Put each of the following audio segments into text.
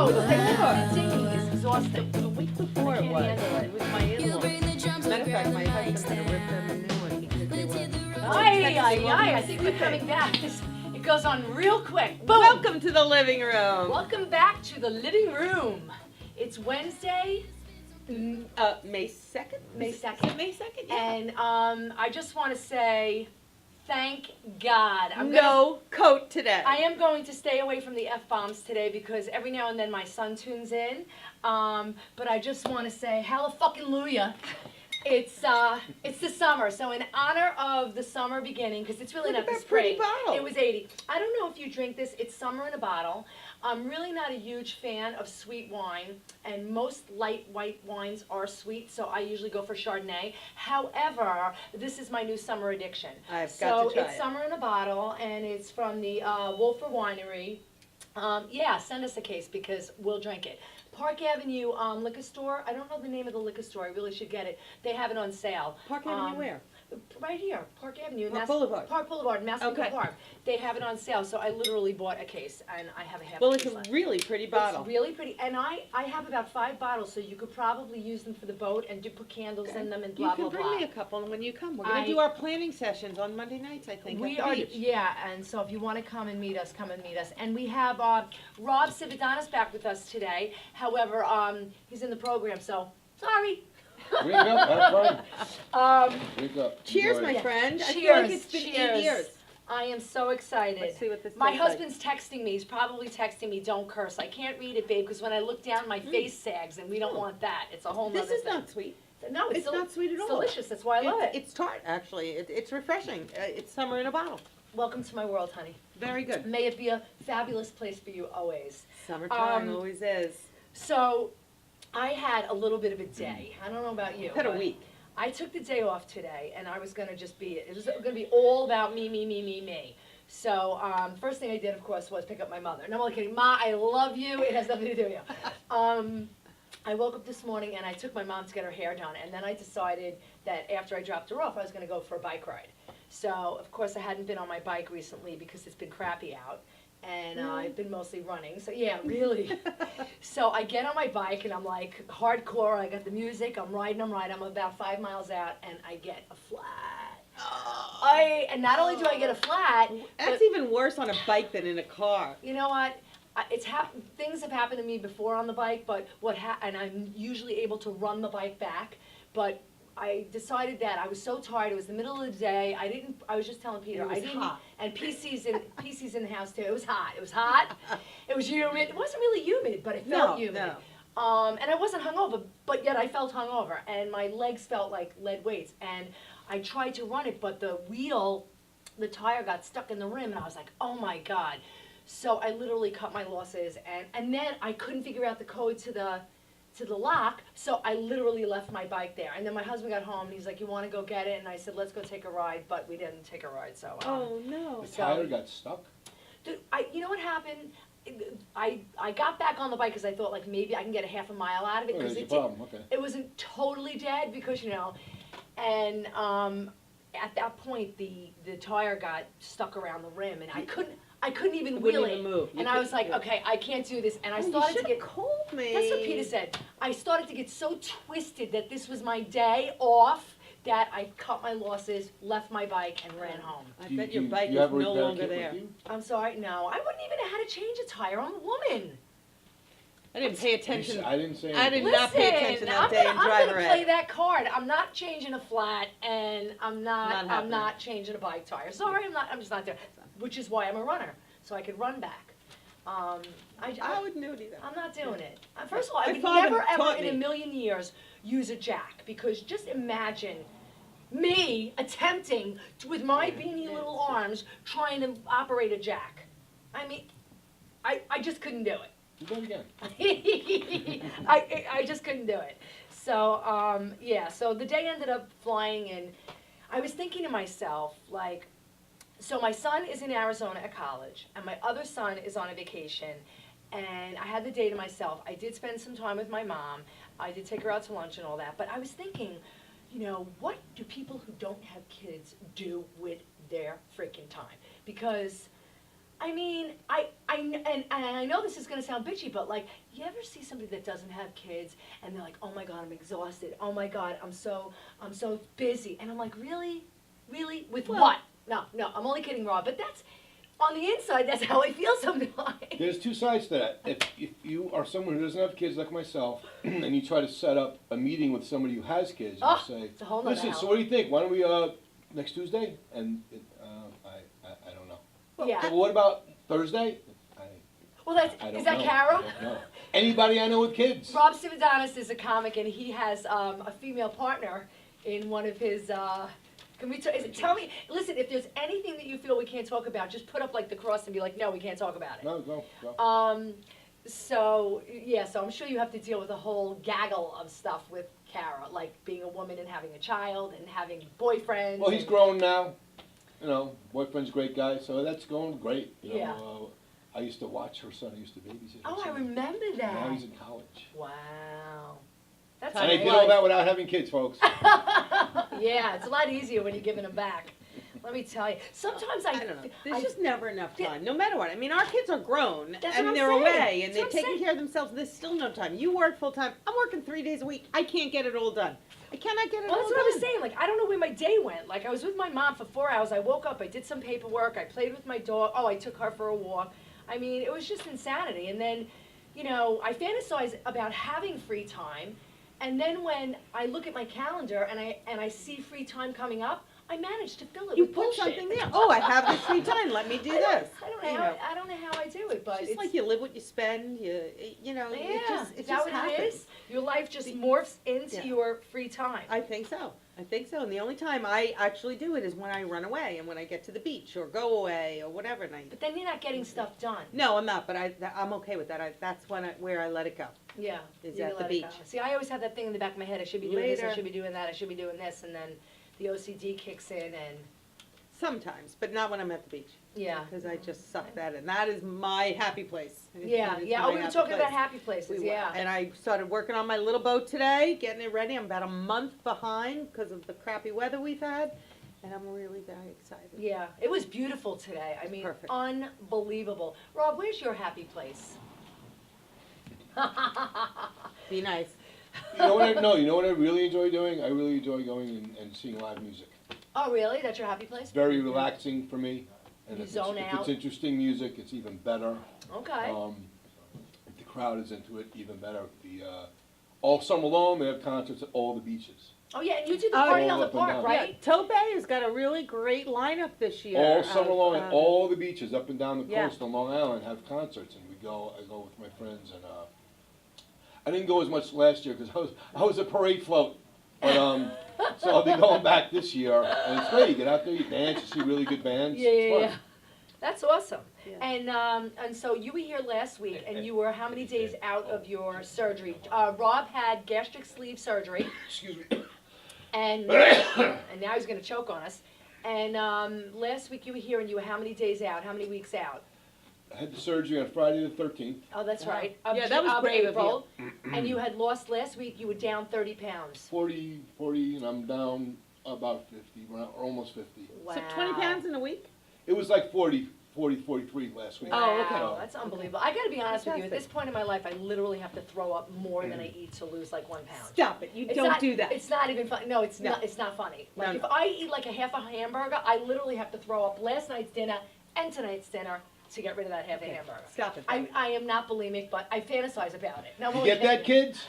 No, before. the singing is exhausting. The week before I it can't was. handle it. It was my in-laws. Matter of fact, my husband had to rip them a new one because they were. I think we're coming back. It goes on real quick. Boom. Welcome to the living room. Welcome back to the living room. It's Wednesday, May 2nd? May 2nd. May 2nd, yeah. And I just want to say thank God. No coat today. I am going to stay away from the F-bombs today because every now and then my son tunes in. But I just want to say hallelujah. It's the summer, so in honor of the summer beginning, because it's really Look not at the that pretty spring. bottle. It was 80. I don't know if you drink this. It's summer in a bottle. I'm really not a huge fan of sweet wine, and most light white wines are sweet, so I usually go for Chardonnay. However, this is my new summer addiction. I've got to try it's it. summer in a bottle, and it's from the Wolfer Winery. Yeah, send us a case because we'll drink it. Park Avenue liquor store. I don't know the name of the liquor store. I really should get it. They have it on sale. Park Avenue where? Right here, Park Avenue. Park Boulevard. Park Boulevard, Massapequa Okay. Park. They have it on sale, so I literally bought a case, and I have a half Well, a it's case a left. really pretty bottle. It's really pretty, and I have about 5 bottles, so you could probably use them for the boat and put candles in them and blah, You blah, can blah. bring me a couple when you come. We're going I- to do our planning sessions on Monday nights, I think, We at are, the beach. yeah, and so if you want to come and meet us, come and meet us. And we have Rob Cividanis back with us today. However, he's in the program, so sorry. Wake up, have fun. Wake up. Cheers, Enjoy my it. friend. I feel Cheers, like it's been cheers. 8 years. I am so excited. Let's see what this My tastes like. husband's texting me. He's probably texting me, don't curse. I can't read it, babe, because when I look down, my face sags, and we don't want that. It's a whole nother This is thing. not sweet. No, It's not sweet at it's all. delicious. That's why I love it. It's tart, actually. It's refreshing. It's summer in a bottle. Welcome to my world, honey. Very good. May it be a fabulous place for you always. Summertime always is. So, I had a little bit of a day. I don't know about you. Had a but week. I took the day off today, and I was going to just be, it was going to be all about me, me, me, me, me. So, first thing I did, of course, was pick up my mother. No, I'm only kidding. Ma, I love you. It has nothing to do with you. I woke up this morning, and I took my mom to get her hair done, and then I decided that after I dropped her off, I was going to go for a bike ride. So, of course, I hadn't been on my bike recently because it's been crappy out. And I've been mostly running, so yeah, really. So I get on my bike and I'm like hardcore. I got the music. I'm riding. I'm about 5 miles out, and I get a flat. And not only do I get a flat, That's but even worse on a bike than in a car. you know what? Things have happened to me before on the bike, but and I'm usually able to run the bike back, but. I decided that I was so tired. It was the middle of the day. I was just telling Peter. It was I didn't. hot. And PC's in the house too. It was hot. It was hot. It was humid. It wasn't really humid, but it felt humid. No. And I wasn't hungover, but yet I felt hungover, and my legs felt like lead weights. And I tried to run it, but the tire got stuck in the rim, and I was like, oh my God. So I literally cut my losses, and then I couldn't figure out the code to the lock, so I literally left my bike there. And then my husband got home, and he's like, you want to go get it? And I said, let's go take a ride, but we didn't take a ride, so. Oh, no. The tire got stuck. Dude, you know what happened? I got back on the bike because I thought, like, maybe I can get a half a mile out of it. Oh, 'Cause there's a it problem, okay. It wasn't totally dead because, and at that point, the tire got stuck around the rim, and I couldn't even wheel wouldn't it. even move. And I was like, okay, I can't do this. And I Oh, started you to get. called me. That's what Peter said. I started to get so twisted that this was my day off that I cut my losses, left my bike, and ran home. I Do you- bet your do bike you is have a no repair longer kit with there. you? I'm sorry, no, I wouldn't even know how to change a tire. I'm a woman. I didn't pay attention. I didn't say I anything. did not pay attention that day and drive I'm gonna her play out. that card. I'm not changing a flat, and I'm Not happening. not changing a bike tire. Sorry, I'm just not there. Which is why I'm a runner, so I could run back. I wouldn't do it either. I'm not doing it. First of all, I My would father never, ever taught in a me. million years use a jack, because just imagine me attempting to, with my beanie little arms, trying to operate a jack. I mean, I just couldn't do it. Do it again. I just couldn't do it. So, yeah, so the day ended up flying, and I was thinking to myself, like, so my son is in Arizona at college, and my other son is on a vacation, and I had the day to myself. I did spend some time with my mom. I did take her out to lunch and all that, but I was thinking, what do people who don't have kids do with their freaking time? Because I mean, and I know this is gonna sound bitchy, but like, you ever see somebody that doesn't have kids and they're like, oh my God, I'm exhausted. Oh my God, I'm so busy. And I'm like, really? Really? With Well- what? No, I'm only kidding, Rob, but that's, on the inside, that's how I feel sometimes. There's two sides to that. If you are someone who doesn't have kids like myself, and you try to set up a meeting with somebody who has kids, and Oh, you say, it's a whole nother listen, hell. so what do you think? Why don't we, next Tuesday? And I don't know. Yeah. Well, what about Thursday? Well, that's, I don't is that know. Carol? I don't know. Anybody I know with kids? Rob Sividanis is a comic, and he has a female partner in one of his. Can we tell me? Listen, if there's anything that you feel we can't talk about, just put up like the cross and be like, no, we can't talk about it. No, go. So yeah, so I'm sure you have to deal with a whole gaggle of stuff with Kara, like being a woman and having a child and having boyfriends. Well, he's and- grown now. You know, boyfriend's a great guy, so that's going great. You know, Yeah. I used to watch her son. I used to babysit. Oh, her I son. remember that. Now he's in college. Wow. That's And I a did all that without having kids, folks. Yeah, it's a lot easier when you're giving them back. Let me tell you. Sometimes I don't know. There's just never enough time, no matter what. I mean, our kids are grown That's what and I'm they're saying. away and That's they're what I'm taking saying. care of themselves. There's still no time. You work full time. I'm working 3 days a week. I can't get it all done. I cannot get it Well, all that's done. what I was saying. Like, I don't know where my day went. Like, I was with my mom for 4 hours. I woke up, I did some paperwork, I played with my dog. Oh, I took her for a walk. I mean, it was just insanity. And then, you know, I fantasize about having free time. And then when I look at my calendar and I see free time coming up, I manage to fill it You with put bullshit. something there. Oh, I have this free time. Let me do this. I don't know You how know. I don't know how I do it, but It's it's like you live what you spend. You know, yeah. it Is that just what happens. it is? Your life just morphs into Yeah. your free time. I think so. And the only time I actually do it is when I run away and when I get to the beach or go away or whatever. And But then you're not getting stuff done. no, I'm not. But I'm okay with that. That's where I let it go. Yeah. Is you at the let it go. beach. See, I always have that thing in the back of my head. I should be doing this. I Later. should be doing that. I should be doing this, and then the OCD kicks in, and Sometimes, but not when I'm at the beach. yeah. Because I just suck that in. That is my happy place. Yeah, That is yeah. my Oh, we were happy talking about place. happy places. We were. Yeah. And I started working on my little boat today, getting it ready. I'm about a month behind because of the crappy weather we've had, and I'm really very excited. Yeah. It was beautiful today. I mean, Perfect. unbelievable. Rob, where's your happy place? Be nice. You know what I really enjoy doing? I really enjoy going and seeing live music. Oh, really? That's your happy place? It's very relaxing for me. And You if zone if out. it's interesting music, it's even better. Okay. If the crowd is into it, even better. All summer long, they have concerts at all the beaches. Oh, yeah. And you did the Oh, party all on the up and park, down. right? Yeah, Tope has got a really great lineup this year. All summer of, long, at all the beaches up and down the yeah. coast on Long Island have concerts, and I go with my friends, and I didn't go as much last year because I was a parade float, but so I'll be going back this year, and it's great. You get out there, you dance, you see really good bands. Yeah, It's yeah, fun. yeah. That's awesome. Yeah. And so you were here last week, and you were how many days out of your surgery? Rob had gastric sleeve surgery, Excuse me. and now he's going to choke on us. And last week you were here, and you were how many days out? How many weeks out? I had the surgery on Friday the 13th. Oh, that's Wow. right. Yeah, that was brave of April. And you had lost last week. You were down 30 pounds. 40, and I'm down about 50, or almost 50. Wow. So 20 pounds in a week? It was like 43 last week. Oh, okay. Wow, that's unbelievable. I got to be honest with you. At Fantastic. this point in my life, I literally have to throw up more than I eat to lose like 1 pound. Stop it. You It's don't not- do that. It's not even funny. No, it's No. not. It's not funny. Like No, if no. I eat like a half a hamburger, I literally have to throw up last night's dinner and tonight's dinner to get rid of that half a hamburger. Stop it. I am not bulimic, but I fantasize about it. No, I'm You only get that, kidding. kids?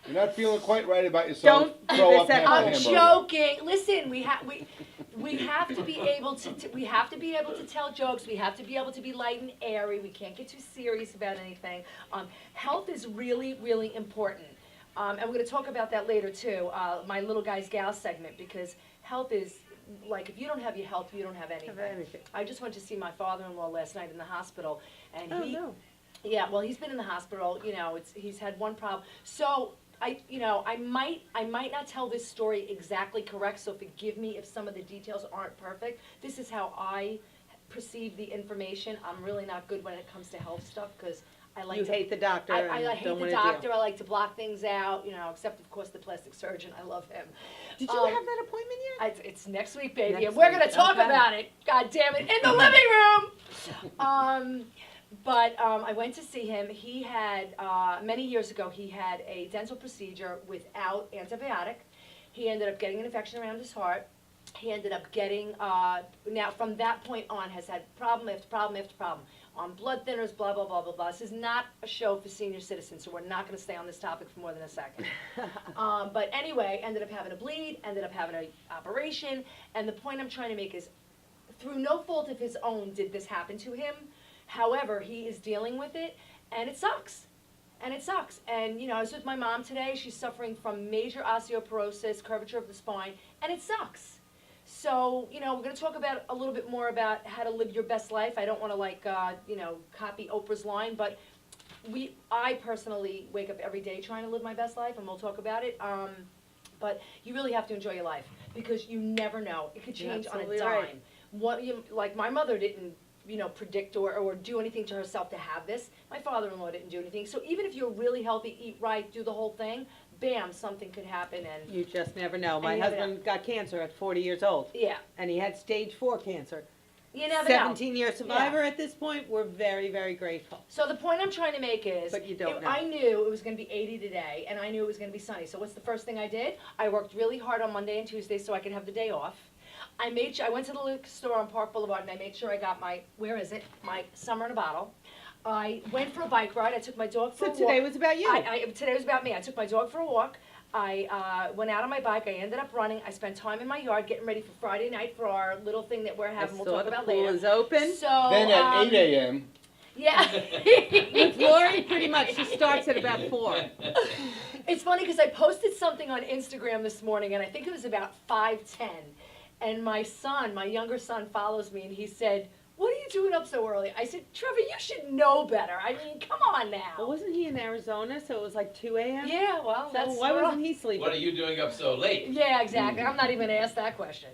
You're not feeling quite right about yourself. Don't do Throw this up at half a home. I'm hamburger. joking. Listen, we have to be able to we have to be able to tell jokes. We have to be able to be light and airy. We can't get too serious about anything. Health is really, really important. And we're going to talk about that later too. My little guys gal segment, because health is like if you don't have your health, you don't have anything. Have anything. I just went to see my father-in-law last night in the hospital, and Oh, he. no. Yeah, well, he's been in the hospital. You know, he's had one problem. So I might not tell this story exactly correct. So forgive me if some of the details aren't perfect. This is how I perceive the information. I'm really not good when it comes to health stuff because I like You to. hate the doctor. I and hate don't the wanna doctor. deal. I like to block things out. You know, except of course the plastic surgeon. I love him. Did you have that appointment yet? It's next week, baby, Next and we're week, gonna talk okay. about it. God damn it, in the living room. I went to see him. He had, many years ago, he had a dental procedure without antibiotic. He ended up getting an infection around his heart. He ended up getting, now from that point on, has had problem after problem after problem. On blood thinners, blah, blah, blah, blah, blah. This is not a show for senior citizens, so we're not gonna stay on this topic for more than a second. But anyway, ended up having a bleed, ended up having an operation, and the point I'm trying to make is, through no fault of his own did this happen to him. However, he is dealing with it, and it sucks. And it sucks. And, you know, I was with my mom today. She's suffering from major osteoporosis, curvature of the spine, and it sucks. So, you know, we're going to talk about a little bit more about how to live your best life. I don't want to, like, you know, copy Oprah's line, but I personally wake up every day trying to live my best life, and we'll talk about it. But you really have to enjoy your life, because you never know. It could change on a Absolutely dime. right. Like, my mother didn't, you know, predict or do anything to herself to have this. My father-in-law didn't do anything. So even if you're really healthy, eat right, do the whole thing, bam, something could happen. And You just never know. My you never husband got cancer at 40 years old, yeah, and he had stage 4 cancer. you never know. 17-year survivor at this point. We're very, very grateful. So the point I'm trying to make is, But you don't know. I knew it was going to be 80 today, and I knew it was going to be sunny. So what's the first thing I did? I worked really hard on Monday and Tuesday so I could have the day off. I made sure, I went to the liquor store on Park Boulevard, and I made sure I got my, where is it? My summer in a bottle. I went for a bike ride. I took my dog for So a walk. today was about you. Today was about me. I took my dog for a walk. I went out on my bike. I ended up running. I spent time in my yard getting ready for Friday night for our little thing that we're I having. We'll saw talk the about pool later. is open. So Then at 8 a.m., yeah. With Lori, pretty much, she starts at about 4. It's funny because I posted something on Instagram this morning, and I think it was about 5:10. And my son, my younger son, follows me, and he said, "What are you doing up so early?" I said, "Trevor, you should know better. I mean, come on Well, now." wasn't he in Arizona, so it was like 2 a.m.? Yeah, well, So that's why wasn't he sleeping? What are you doing up so late? Yeah, exactly. I'm not even gonna ask that question.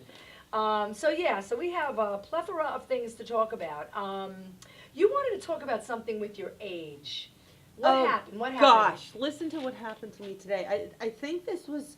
So we have a plethora of things to talk about. You wanted to talk about something with your age. What happened? What happened? Gosh, listen to what happened to me today. I think this was,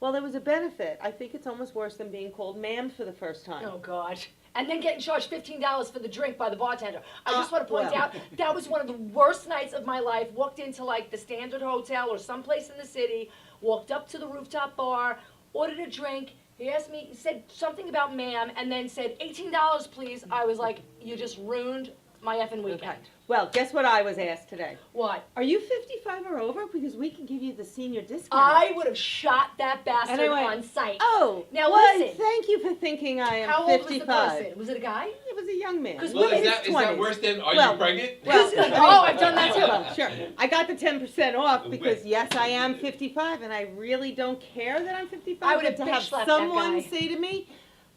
well, there was a benefit. I think it's almost worse than being called ma'am for the first time. Oh, God. And then getting charged $15 for the drink by the bartender. I just want to point well. out, that was one of the worst nights of my life. Walked into, like, the Standard Hotel or someplace in the city, walked up to the rooftop bar, ordered a drink. He asked me, he said something about ma'am, and then said, $18, please. I was like, you just ruined my effing weekend. Okay. Well, guess what I was asked today? What? Are you 55 or over? Because we can give you the senior discount. I would have shot that bastard And I went, on sight. Oh, Now well, listen. thank you for thinking I am How old was the 55. person? Was it a guy? It was a young man. 'Cause Well, women is that 20s. worse than are Well, you pregnant? Well, Oh, I've done that too. Well, sure. I got the 10% off because yes, I am 55, and I really don't care that I'm 55. I would have but to have bitch-slapped that someone guy. say to me,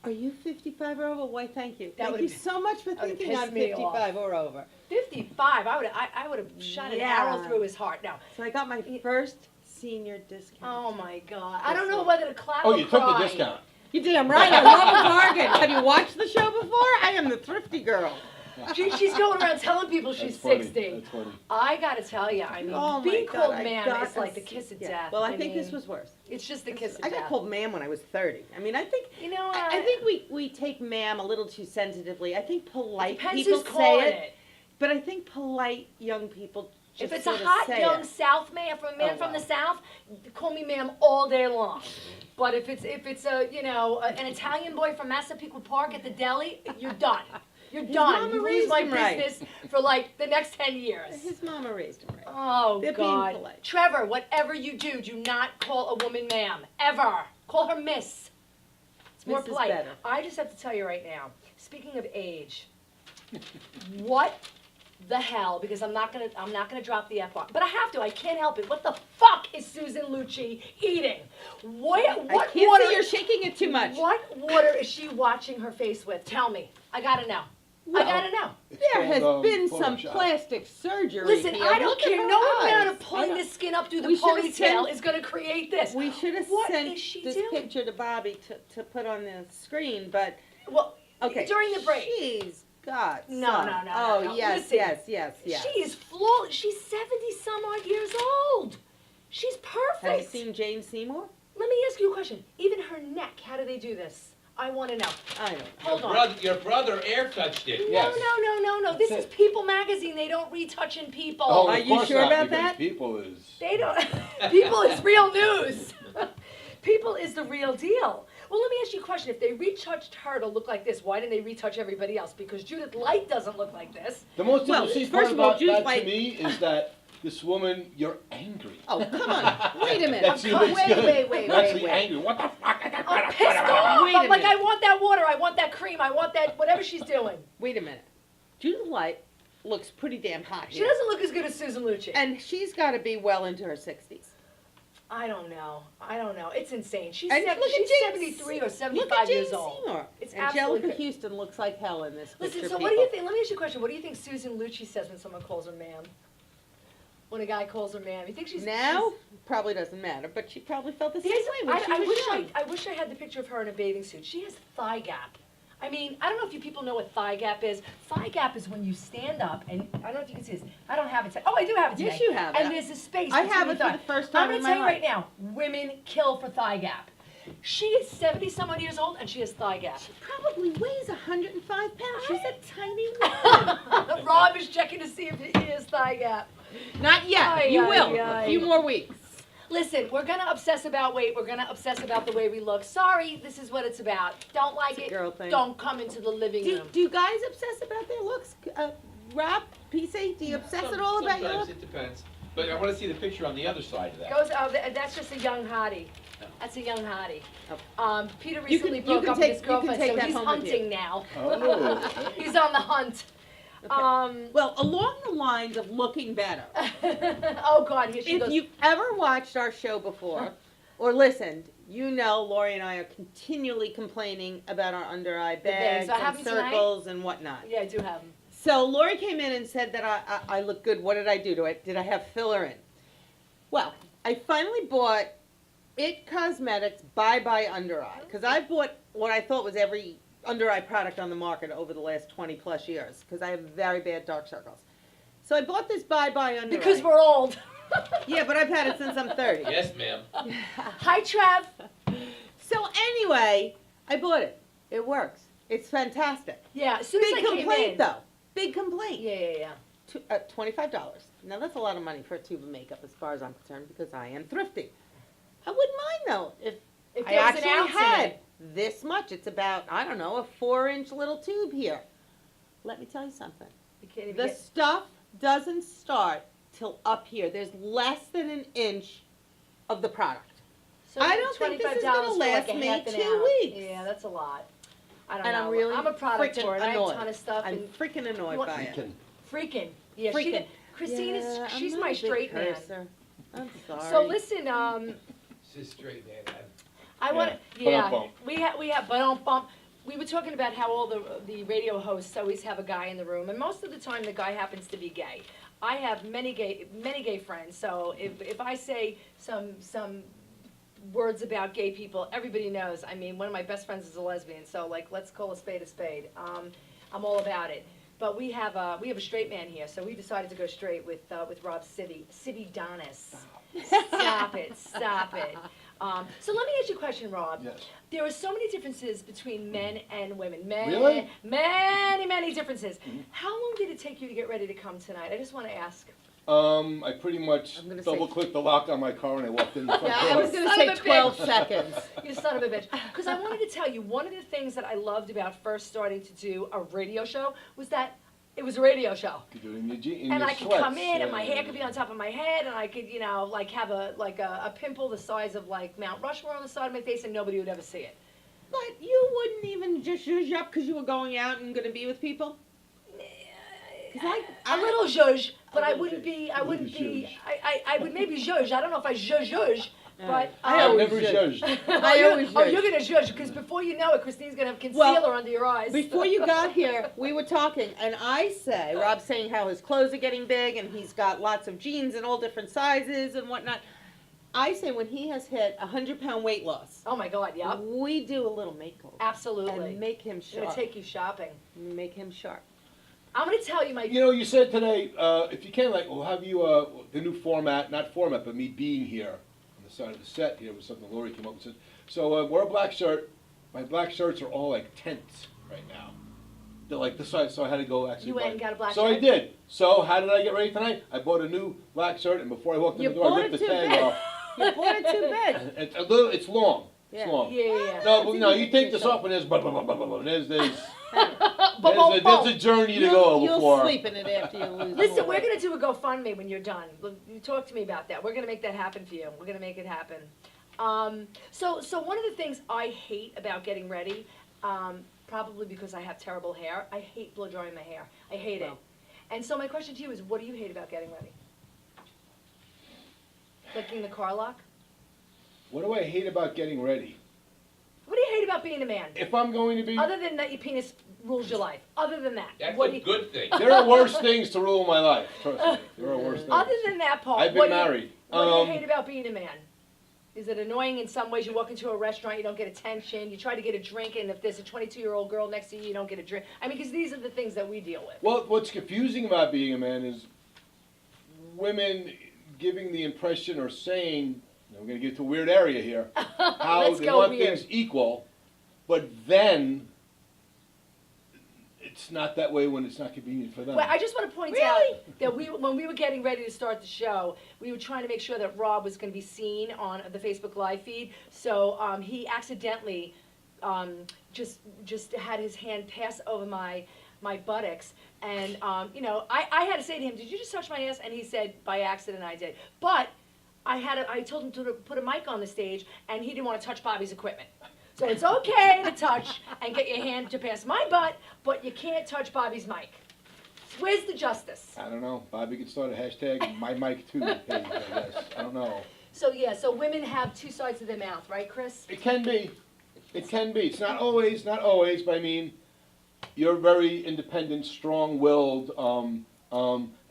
"Are you 55 or over?" Why, thank you. That Thank you would've- so much for that would've thinking I'm pissed me 55 or over. 55. I would have shot an Yeah. arrow through his heart. No. So I got my first senior discount. Oh my God. I don't know whether to clap oh, or you took cry. the discount. You're damn right. I love a bargain. Have you watched the show before? I am the thrifty girl. She's going around telling people she's That's funny. 60. That's funny. I gotta tell you, I mean, Oh my being God, called I ma'am got is like a the kiss of yeah. death. Well, I think this mean, was worse. It's just the kiss of I death. got called ma'am when I was 30. I mean, I think You know what? I think we take ma'am a little too sensitively. I think polite Depends people who's calling say it. but I think polite young people just If it's a sort of hot say young it. South man, from a man Oh, from the wow. South, call me ma'am all day long. But if it's a you know an Italian boy from Massapequa Park at the deli, you're done. You're His done. mama You lose raised my him right. business for like the next 10 years. His mama raised him right. Oh They're being God, polite. Trevor, whatever you do, do not call a woman ma'am ever. Call her miss. It's more Miss is polite. better. I just have to tell you right now. Speaking of age, what the hell? Because I'm not gonna drop the F bomb, but I have to. I can't help it. What the fuck is Susan Lucci eating? What I can't water? see you're shaking it too much. What water is she washing her face with? Tell me. I gotta know. Well, I gotta know. It's There has called, been some Photoshop. plastic surgery. Listen, here. I don't Look at care. her No amount eyes. of pulling the skin up through the We should've ponytail sent- is going to create this. We should have What sent is she this doing? picture to Bobby to put on the screen, but Well, okay. during the break. She's got No, some. no, no, Oh, no. yes, Listen, yes, yes, yes. She is flawless. She's 70 some odd years old. She's perfect. Have you seen Jane Seymour? Let me ask you a question. Even her neck, how do they do this? I wanna know. I don't. Hold on. Your brother air touched it. Yes. No. This That's is People Magazine. They don't retouching people. Oh, Are of you course sure not, about because that? People is. They don't. People is real news. People is the real deal. Well, let me ask you a question. If they retouched her to look like this, why didn't they retouch everybody else? Because Judith Light doesn't look like this. The most Well, interesting first part of all, about Judith that Light- to me is that this woman, you're angry. Oh, come on. Wait a minute. That's you Wait, looks good. wait, You're actually wait. angry. What the fuck? I'm pissed off. Wait a I'm like, I minute. want that water. I want that cream. I want that whatever she's doing. Wait a minute. Judith Light looks pretty damn hot She here. doesn't look as good as Susan Lucci. And she's got to be well into her 60s. I don't know. It's insane. She's And look at she's James- 73 or Look 75 at years James old. Seymour. It's Angelica absolutely- Houston looks like hell in this Listen, picture, so what do you people. think? Let me ask you a question. What do you think Susan Lucci says when someone calls her ma'am? When a guy calls her ma'am, you think she's Now, probably doesn't matter, but she probably felt the same There's- way when she I was wish young. I wish I had the picture of her in a bathing suit. She has thigh gap. I mean, I don't know if you people know what thigh gap is. Thigh gap is when you stand up, and I don't know if you can see this. I don't have it today. Oh, I do have it today. Yes, you have And it. there's a space. I between have your it for thigh. the first I'm time in gonna my tell you right life. now, women kill for thigh gap. She is 70-some odd years old, and she has thigh gap. She probably weighs 105 pounds. She's a tiny woman. Rob is checking to see if he has thigh gap. Not yet. Ay, You ay, will. ay. A few more weeks. Listen, we're gonna obsess about weight. We're gonna obsess about the way we look. Sorry, this is what it's about. Don't like It's a it? girl thing. Don't come into the living Do, room. do you guys obsess about their looks? Rob, PC, do you obsess at all about your Sometimes look? it depends. But I want to see the picture on the other side of that. Goes. That's just a young hottie. That's a young hottie. Peter You can- recently you broke can up take- with his you can girlfriend, take so that he's home with you. hunting now. Oh. He's on the hunt. Well, along the lines of looking better, Oh God, here she if goes. you've ever watched our show before or listened, you know Lori and I are continually complaining about our under eye bags. bags What and happened tonight? circles and whatnot. Yeah, I do have him. So Lori came in and said that I look good. What did I do to it? Did I have filler in? Well, I finally bought It Cosmetics Bye Bye Under Eye because I bought what I thought was every under eye product on the market over the last 20 plus years because I have very bad dark circles. So I bought this Bye Bye Under Because Eye. we're old. Yeah, but I've had it since I'm 30. Yes, ma'am. Hi, Trev. So anyway, I bought it. It works. It's fantastic. Yeah, as soon as Big I came complaint in. though. Big complaint. Yeah. $25. Now that's a lot of money for a tube of makeup as far as I'm concerned because I am thrifty. I wouldn't mind though if If I there was an actually ounce in had it. this much. It's about, I don't know, a 4-inch little tube here. Let me tell you something. You can't even The get. stuff doesn't start till up here. There's less than an inch of the product. So I don't think this is gonna $25 for like last a me half an 2 hour. weeks. Yeah, that's a lot. I don't And know. I'm really I'm a product freaking tour, and I have a annoyed. ton of stuff. I'm and freaking annoyed What- by it. Freaking. freaking. Yeah, Freaking. she did. Christina's. Yeah, I'm she's not my a big straight man. cursor. I'm sorry. So listen, She's straight, man. I want. Yeah. Yeah, Ba-dum-bum. we have bump. We were talking about how all the radio hosts always have a guy in the room, and most of the time the guy happens to be gay. I have many gay friends, so if I say some words about gay people, everybody knows. I mean, one of my best friends is a lesbian, so like, let's call a spade a spade. I'm all about it. But we have a straight man here, so we decided to go straight with Rob City Donis. Stop it. So let me ask you a question, Rob. Yes. There are so many differences between men and women. Really? Many differences. How long did it take you to get ready to come tonight? I just want to ask. I pretty much I'm gonna say- double-clicked the lock on my car and I walked in the front Yeah, I door. was going to Son say of a 12 bitch. seconds. You son of a bitch. Because I wanted to tell you, one of the things that I loved about first starting to do a radio show was that it was a radio show. You could do it in your in And your I could sweats, come in and my yeah. hair could be on top of my head and I could, like have a pimple the size of like Mount Rushmore on the side of my face and nobody would ever see it. But you wouldn't even just zhuzh up because you were going out and going to be with people? 'Cause A little zhuzh, but I little wouldn't be, A little I would maybe zhuzh. I don't know if I zhuzh, but. I I've always never judge. judged. I always Oh, judge. you're gonna judge, because before you know it, Christine's gonna have Well, concealer under your eyes. Before you got here, we were talking, and I say, Rob's saying how his clothes are getting big, and he's got lots of jeans in all different sizes and whatnot. I say when he has hit 100-pound weight loss, Oh my God, yep, we do a little makeover absolutely. and make him I'm gonna sharp. take you shopping. Make him sharp. I'm gonna tell you my, You know, you said today, if you can, like, we'll have you, the new format, not format, but me being here on the side of the set here was something Lori came up and said. So, wear a black shirt, my black shirts are all like tents right now. They're like this size, so I had to go actually. You went and got a black So shirt? I did. So how did I get ready tonight? I bought a new black shirt, and before I walked in You the door, I bought ripped it the too tag big. off. You bought it too big. It's a little. It's long. It's Yeah. long. Yeah. No, but no, you take this off and there's blah, blah, blah, blah, blah, blah. There's Boom. a journey to go You'll before. sleep in it after you lose. Listen, more we're weight. gonna do a GoFundMe when you're done. You talk to me about that. We're gonna make that happen for you. We're gonna make it happen. So one of the things I hate about getting ready, probably because I have terrible hair, I hate blow drying my hair. I hate it. Well. And so my question to you is, what do you hate about getting ready? Licking the car lock? What do I hate about getting ready? What do you hate about being a man? If I'm going to be, Other than that your penis rules your life. Other than that. That's what a do you, good thing. there are worse things to rule my life. Trust me, there are worse things. Other than that part, I've what been do you- married. What do you hate about being a man? Is it annoying in some ways? You walk into a restaurant, you don't get attention. You try to get a drink, and if there's a 22-year-old girl next to you, you don't get a drink. I mean, because these are the things that we deal with. Well, what's confusing about being a man is women giving the impression or saying, we're going to get to a weird area here, how Let's they go want weird. things equal, but then it's not that way when it's not convenient for them. Well, I just want to point out that when we were getting ready to start the show, we were trying to make sure that Rob was going to be seen on the Facebook Live feed. So he accidentally just had his hand pass over my buttocks, and I had to say to him, "Did you just touch my ass?" And he said, "By accident, I did." But I told him to put a mic on the stage, and he didn't want to touch Bobby's equipment. So it's okay to touch and get your hand to pass my butt, but you can't touch Bobby's mic. Where's the justice? I don't know. Bobby could start a hashtag my mic too page, I guess. I don't know. So yeah, so women have two sides of their mouth, right, Chris? It can be. It can be. It's not always, but I mean, you're a very independent, strong-willed,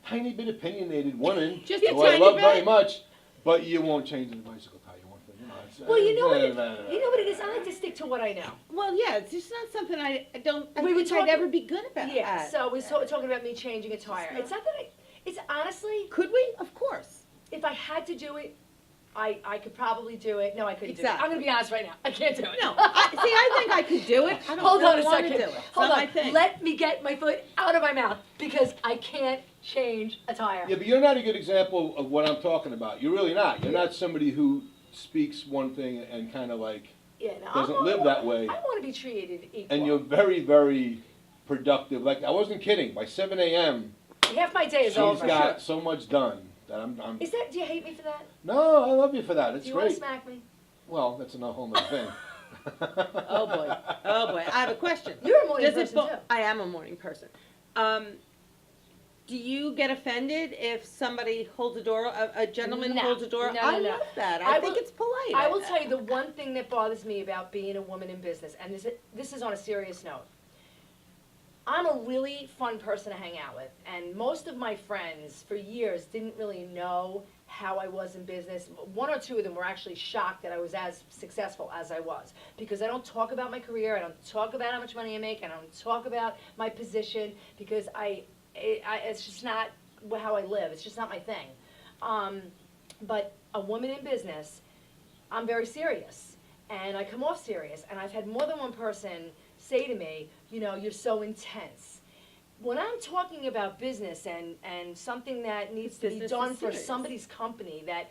tiny bit opinionated woman. Just a who I tiny love bit? very much, but you won't change the bicycle tire. You won't. Well, you know what it is. I like to stick to what I know. Well, yeah, it's just not something I don't We were think I'd talking- ever be good about. Yeah. So we're talking about me changing a tire. not- It's not that it's honestly, Could we? Of course. if I had to do it, I could probably do it. No, I couldn't do it. Exactly. I'm gonna be honest right now. I can't do it. No, I think I could do it. I don't Hold on a want to second. do it. It's Hold not on. my thing. Let me get my foot out of my mouth because I can't change a tire. Yeah, but you're not a good example of what I'm talking about. You're really not. You're not somebody who speaks one thing and kind of like, Yeah, no, doesn't live that way. I want to be treated equal. and you're very, very productive. Like, I wasn't kidding. By 7 a.m., Half my day is she's over. got so much done that I'm. Is that? Do you hate me for that? No, I love you for that. It's Do you want great. to smack me? Well, that's a whole other thing. Oh boy. Oh boy. I have a question. You're a morning Does it person bo- too. I am a morning person. Do you get offended if somebody holds a door, a gentleman No. holds a door? No, I no, no. love that. I I think will- it's polite. I will tell you the one thing that bothers me about being a woman in business, and this is on a serious note. I'm a really fun person to hang out with, and most of my friends for years didn't really know how I was in business. One or two of them were actually shocked that I was as successful as I was, because I don't talk about my career, I don't talk about how much money I make, I don't talk about my position, because it's just not how I live, it's just not my thing. But a woman in business, I'm very serious, and I come off serious, and I've had more than one person say to me, you're so intense. When I'm talking about business and something that needs to be Business done is for serious. somebody's company, that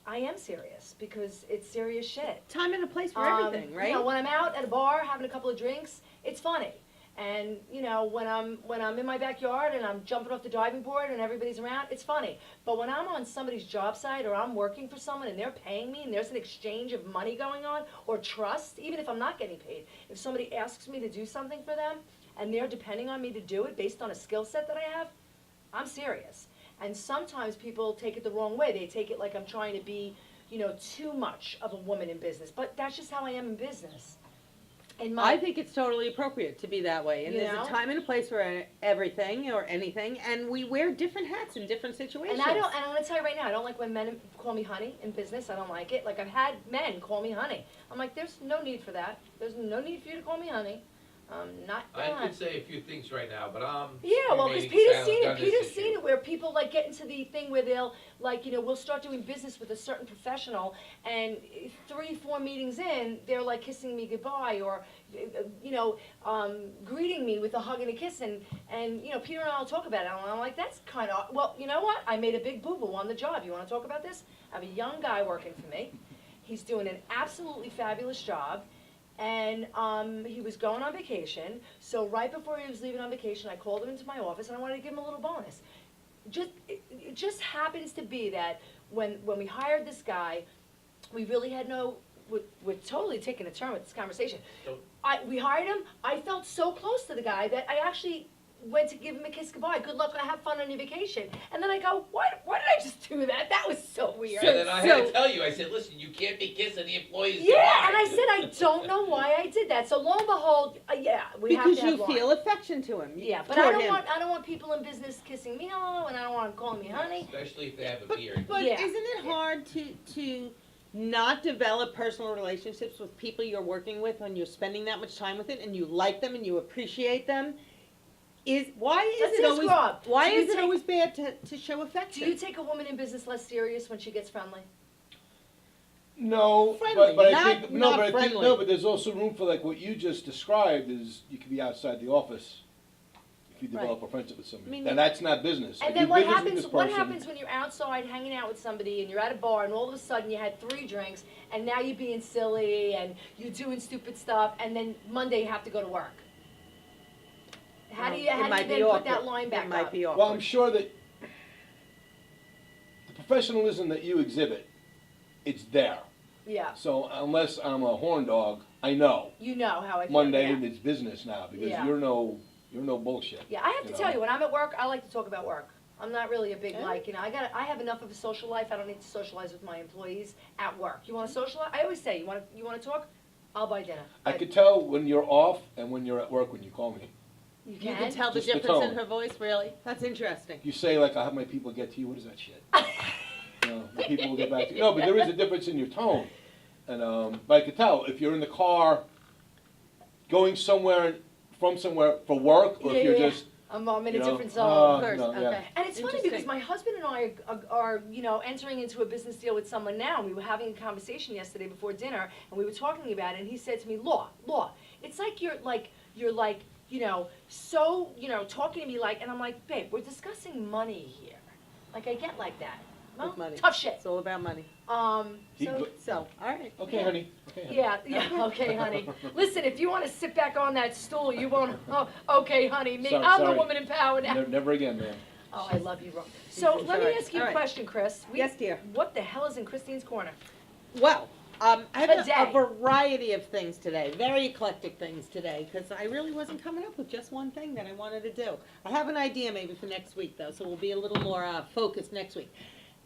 I am serious, because it's serious shit. Time and a place for everything, right? When I'm out at a bar having a couple of drinks, it's funny. And when I'm in my backyard and I'm jumping off the diving board and everybody's around, it's funny. But when I'm on somebody's job site or I'm working for someone and they're paying me and there's an exchange of money going on or trust, even if I'm not getting paid, if somebody asks me to do something for them and they're depending on me to do it based on a skill set that I have, I'm serious. And sometimes people take it the wrong way. They take it like I'm trying to be, too much of a woman in business. But that's just how I am in business. I think it's totally appropriate to be that way. And You there's know? a time and a place for everything or anything, and we wear different hats in different situations. And I'm gonna tell you right now, I don't like when men call me honey in business. I don't like it. Like, I've had men call me honey. I'm like, there's no need for that. There's no need for you to call me honey. Not I done. could say a few things right now, but Yeah, well, because remaining Peter's silent seen on it, this Peter's issue. seen it where people like get into the thing where they'll, like, we'll start doing business with a certain professional, and 3-4 meetings in, they're like kissing me goodbye, or, greeting me with a hug and a kiss, and Peter and I will talk about it, and I'm like, that's kind of, well, you know what, I made a big boo-boo on the job, you wanna talk about this? I have a young guy working for me, he's doing an absolutely fabulous job, and he was going on vacation, so right before he was leaving on vacation, I called him into my office and I wanted to give him a little bonus. It just happens to be that when we hired this guy, we really had we're totally taking a turn with this conversation. So- We hired him, I felt so close to the guy that I actually went to give him a kiss goodbye, good luck, have fun on your vacation. And then I go, why did I just do that? That was so weird. And then I had to tell you, I said, listen, you can't be kissing the employees Yeah, goodbye. and I said, I don't know why I did that. So lo and behold, we have Because to have you Lauren. feel affection to him. Yeah, but toward I him. don't want people in business kissing me hello, and I don't want them calling me honey. Especially if they have a beard. But Yeah. isn't it hard to not develop personal relationships with people you're working with when you're spending that much time with it and you like them and you appreciate them? Why That's is it his always grub. why Do you is it take- always bad to show Do affection? you take a woman in business less serious when she gets friendly? No, Friendly, but I not- think, not but I think, friendly. no, but there's also room for like what you just described is you could be outside the office if you develop a friendship with somebody. I mean, And that's not business. I And do then what business with happens? this What person. happens when you're outside hanging out with somebody and you're at a bar and all of a sudden you had 3 drinks and now you're being silly and you're doing stupid stuff and then Monday you have to go to work? How do you then put that line back It might up? be awkward. Well, I'm sure that the professionalism that you exhibit, it's there. Yeah, So unless I'm a horn dog, I know you know how I feel. Monday yeah. it's business now because Yeah. you're no bullshit. Yeah, I have to know? tell you, when I'm at work, I like to talk about work. I'm not really a big Yeah. I have enough of a social life. I don't need to socialize with my employees at work. You want to socialize? I always say, you want to talk? I'll buy dinner. I could tell when you're off and when you're at work when you call me. You You can. can tell the Just the difference in tone. her voice, really? That's interesting. You say like, I'll have my people get to you. What is that shit? The people will get back to you. No, but there is a difference in your tone. And but I could tell if you're in the car going from somewhere for work, or Yeah, if you're yeah, just I'm in a you know, different zone. uh, course, no, yeah. Okay. And it's funny because Interesting. my husband and I are entering into a business deal with someone now, and we were having a conversation yesterday before dinner, and we were talking about it, and he said to me, Law, it's like you're so, talking to me like, and I'm like, babe, we're discussing money here. Like, I get like that. Well, With money. tough shit. It's all about money. He So, go- So, all right. okay, honey. Okay, honey. yeah, okay, honey. Listen, if you want to sit back on that stool, you won't, okay, honey, me, Sorry, I'm the sorry. woman in power now. Never again, man. Oh, I love you, Ron. So She's let me alright. ask you a Alright. question, Chris. Yes, dear. What the hell is in Christine's corner? Well, I have Today. a variety of things today, very eclectic things today, because I really wasn't coming up with just one thing that I wanted to do. I have an idea maybe for next week, though, so we'll be a little more focused next week.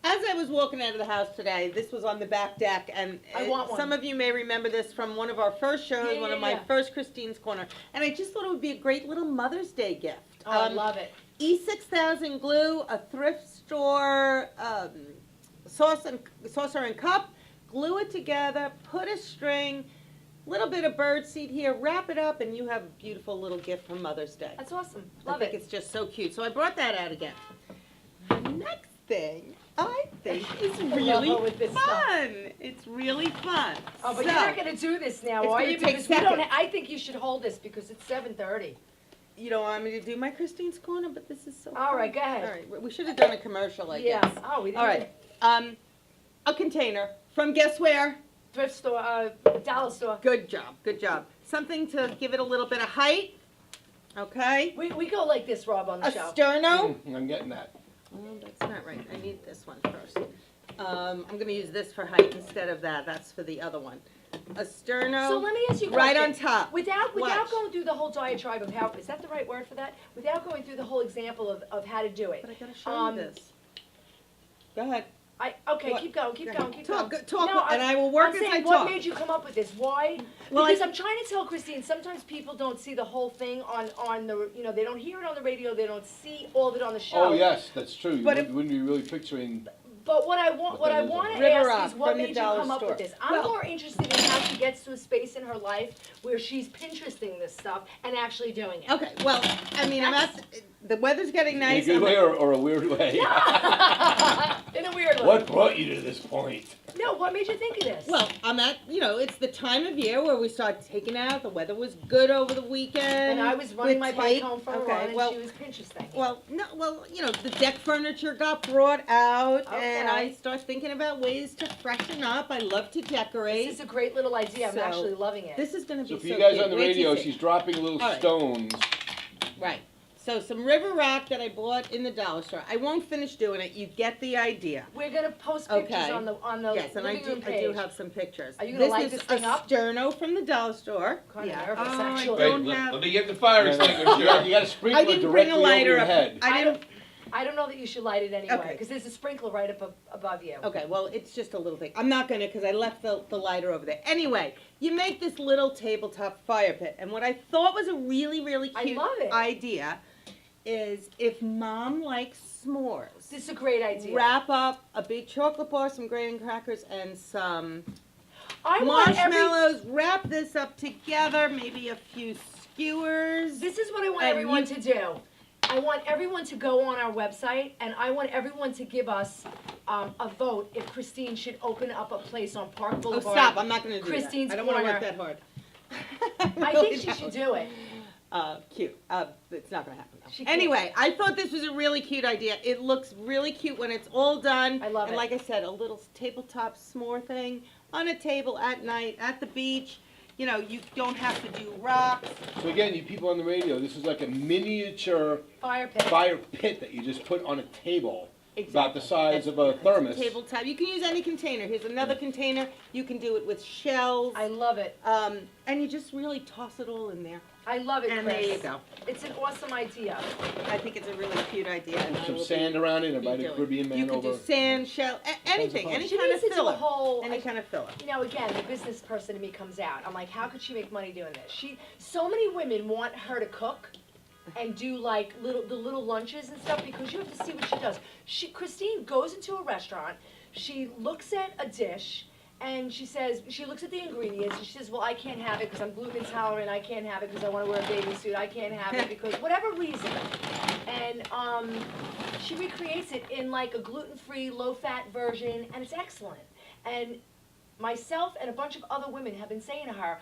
As I was walking out of the house today, this was on the back deck, and I want one. some of you may remember this from one of our first shows, Yeah, one of yeah, my yeah. first Christine's Corner, and I just thought it would be a great little Mother's Day gift. Oh, I love it. E6000 glue, a thrift store saucer and cup, glue it together, put a string, little bit of bird seed here, wrap it up, and you have a beautiful little gift for Mother's Day. That's awesome. I Love think it. it's just so cute. So I brought that out again. The next thing I think is really with this stuff. fun. It's really fun. Oh, but So, you're not gonna do this now, It's are gonna you? take Because we don't, seconds. I think you should hold this because it's 7:30. you don't want me to do my Christine's Corner, but this is so All fun. right, go ahead. All right, we should have done a commercial, I guess. Yeah. Oh, we didn't. All right, a container from guess where? Thrift store, dollar store. Good job, good job. Something to give it a little bit of height, okay? We go like this, Rob, on the A show. sterno. I'm getting that. Well, that's not right, I need this one first. I'm gonna use this for height instead of that, that's for the other one. A sterno. So let me ask you a Right question. on top. Without Watch. going through the whole diatribe of how, is that the right word for that? Without going through the whole example of how to do it. But I gotta show Um, you this. Go ahead. Okay, What? keep going, keep Go going, ahead. keep Talk, going. talk, No, and I will work I'm as I saying, talk. what made you come up with this? Why? Well, Because I'm trying to tell Christine, sometimes people don't see the whole thing on the, they don't hear it on the radio, they don't see all of it on the show. Oh, yes, that's true. You But wouldn't be really picturing But what I want to River ask Rock is what from the made you dollar come up store. with this? I'm Well- more interested in how she gets to a space in her life where she's Pinteresting this stuff and actually doing it. Okay, well, I mean, the weather's getting In a nice. good I'm way at- or a weird way? In a weird way. What brought you to this point? No, what made you think of this? Well, it's the time of year where we start taking out. The weather was good over the weekend. and I was running with my bike tape. home from a Okay, run and well, she was Pinteresting. Well, no, the deck furniture got brought out, and Okay. I start thinking about ways to freshen up. I love to decorate. This is a great little idea. I'm So, actually loving it. This is gonna be So so for you guys cute. on the Wait till you radio, see. she's dropping little All right. stones. Right. So some River Rock that I bought in the dollar store. I won't finish doing it. You get the idea. We're gonna post pictures Okay. on the Yes, and I living room do page. have some pictures. Are you gonna light is this thing a up? sterno from the dollar store. Kinda Yeah. nervous, Oh, I actually. don't Wait, have- let me get the fire You extinguisher. got a I sprinkler didn't bring directly a over lighter your up. head. I didn't. I don't know that you should light it anyway, Okay. because there's a sprinkler right above you. Okay, well, it's just a little thing. I'm not gonna, because I left the lighter over there. Anyway, you make this little tabletop fire pit, and what I thought was a really, really I cute love it. idea is if Mom likes s'mores, This is a great idea. wrap up a big chocolate bar, some graham crackers, and some I want every. marshmallows. Wrap this up together, maybe a few skewers. This is what I want And everyone you- to do. I want everyone to go on our website, and I want everyone to give us a vote if Christine should open up a place on Park Oh, Boulevard. stop! I'm not gonna do Christine's that. I don't want to work Corner. that hard. I really think she don't. should do it. Cute. It's not gonna happen. Though. She can't. Anyway, I thought this was a really cute idea. It looks really cute when it's all done. I love and it. like I said, a little tabletop s'more thing on a table at night at the beach. You know, you don't have to do rocks. So again, you people on the radio, this is like a miniature Fire pit. fire pit that you just put on a table, about the size of a It's thermos. Tabletop. You can use any container. Here's another container. You can do it with shells. I love it. And you just really toss it all in there. I love it, And Chris. there you go. It's an awesome idea. I think it's a really cute idea. And I Some will sand be around it, be invite a doing it. Caribbean man You can over. do sand, shell, anything, fun. any She kind needs of to do a filler. whole. Any kind of filler. You know, again, the business person in me comes out. I'm like, how could she make money doing this? So many women want her to cook and do like the little lunches and stuff because you have to see what she does. Christine goes into a restaurant, she looks at a dish, and she looks at the ingredients, and she says, well, I can't have it because I'm gluten intolerant, I can't have it because I want to wear a bathing suit, I can't have it because whatever reason. And she recreates it in like a gluten-free, low-fat version, and it's excellent. And myself and a bunch of other women have been saying to her,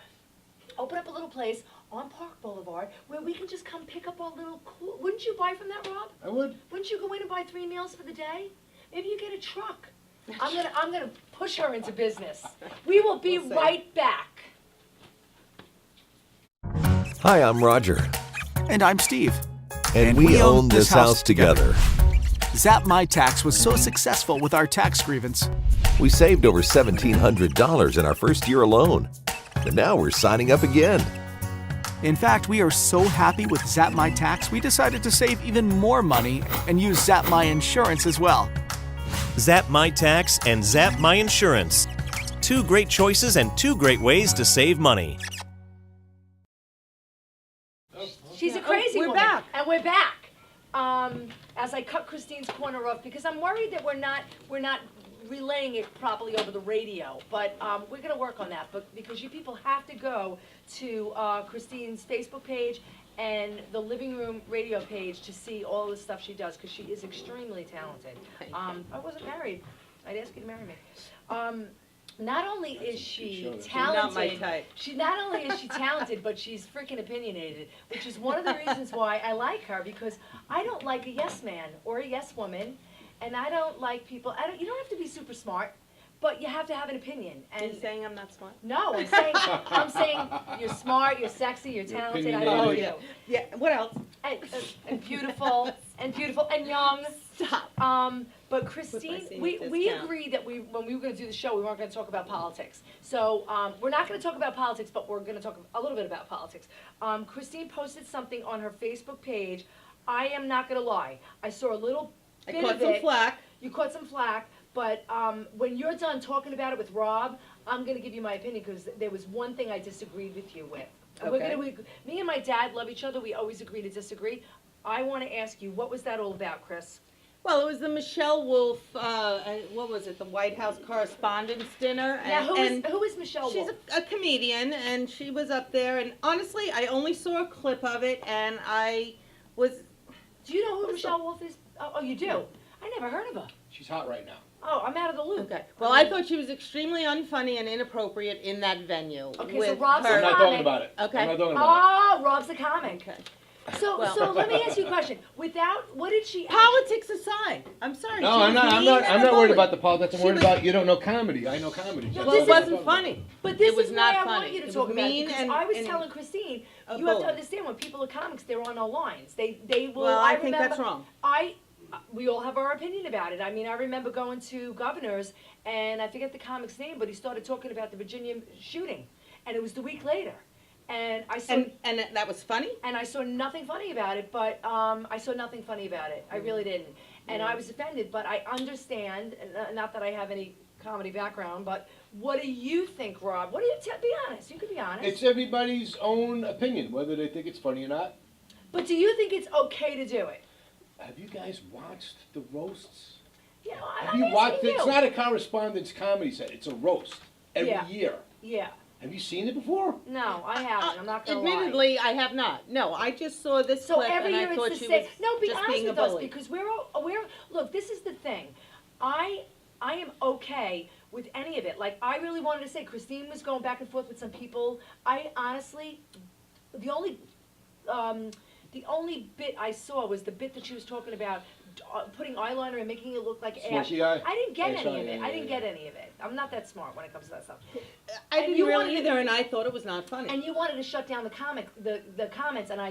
open up a little place on Park Boulevard where we can just come pick up our little cool, wouldn't you buy from that, Rob? I would. Wouldn't you go in and buy 3 meals for the day? Maybe you get a truck. I'm gonna push her into business. We will be We'll see. right back. Hi, I'm Roger, And I'm Steve. and we own this house together. Zap My Tax was so successful with our tax grievance. We saved over $1,700 in our first year alone. And now we're signing up again. In fact, we are so happy with Zap My Tax, we decided to save even more money and use Zap My Insurance as well. Zap My Tax and Zap My Insurance. 2 great choices and 2 great ways to save money. She's a crazy we're woman. back. And we're back. As I cut Christine's corner off, because I'm worried that we're not relaying it properly over the radio, but we're going to work on that. But because you people have to go to Christine's Facebook page and the living room radio page to see all the stuff she does, because she is extremely talented. I wasn't married. I'd ask you to marry me. Not only is she show. She's talented, not my type. not only is she talented, but she's freaking opinionated, which is one of the reasons why I like her, because I don't like a yes man or a yes woman, and I don't like people. You don't have to be super smart, but you have to have an opinion. Are And you saying I'm not smart? no, I'm saying you're smart, you're sexy, you're talented. I love you, opinionated. Yeah, what else? and beautiful, and young. Stop. But Christine, senior we discount. agreed that when we were going to do the show, we weren't going to talk about politics. So we're not going to talk about politics, but we're going to talk a little bit about politics. Christine posted something on her Facebook page. I am not going to lie. I saw a little I bit caught of some it. flack. You caught some flack, but when you're done talking about it with Rob, I'm going to give you my opinion because there was one thing I disagreed with you with. Okay. Me and my dad love each other. We always agree to disagree. I want to ask you, what was that all about, Chris? Well, it was the Michelle Wolf, what was it, the White House Correspondents' Dinner. Now, and who is Michelle she's Wolf? a comedian, and she was up there, and honestly, I only saw a clip of it, and I was, Do you know who What is Michelle Wolf is? Oh, you do? No. I never heard of her. She's hot right now. Oh, I'm out of the loop. okay. Well, I thought she was extremely unfunny and inappropriate in that venue. Okay, so with Rob's I'm her- not Comic. talking about it. Okay. I'm not talking about Oh, Rob's the comic. Okay. So, Well- so let me ask you a question. Without, what did she? Politics aside, I'm sorry. it. No, she I'm was not. I'm mean not. and I'm a not worried bully. about the politics. I'm She worried was- about you don't know comedy. I know comedy. No, That's Well, this it what I'm is- wasn't talking funny. But this It was is not why I funny. want you to It talk was about it, mean because and- I was and telling Christine, a you have to bully. understand when people are comics, they're on our lines. They will. Well, I think remember, that's wrong. We all have our opinion about it. I mean, I remember going to Governor's, and I forget the comic's name, but he started talking about the Virginia shooting, and it was the week later, and I saw. And that was funny? And I saw nothing funny about it, but I saw nothing funny about it. I really didn't. And I was offended, but I understand, not that I have any comedy background, but what do you think, Rob? What do you be honest? You could be honest. It's everybody's own opinion, whether they think it's funny or not. But do you think it's okay to do it? Have you guys watched the roasts? You know, Have I'm you watched asking it? It's you. not a correspondence comedy set. It's a roast every Yeah. year. Yeah. Have you seen it before? No, I haven't. I'm not gonna lie. Admittedly, I have not. No, I just saw this So clip every and year I thought it's the she same. was No, be just honest being a with us, bully. because we're look. This is the thing. I am okay with any of it. Like, I really wanted to say, Christine was going back and forth with some people. I honestly, the only bit I saw was the bit that she was talking about putting eyeliner and making it look like ash. Smushy eye? I didn't get Yeah, any sorry, of it. yeah, I yeah, didn't yeah. get any of it. I'm not that smart when it comes to that stuff. I and didn't you really wanted- either, and I thought it was not funny. And you wanted to shut down the comments, and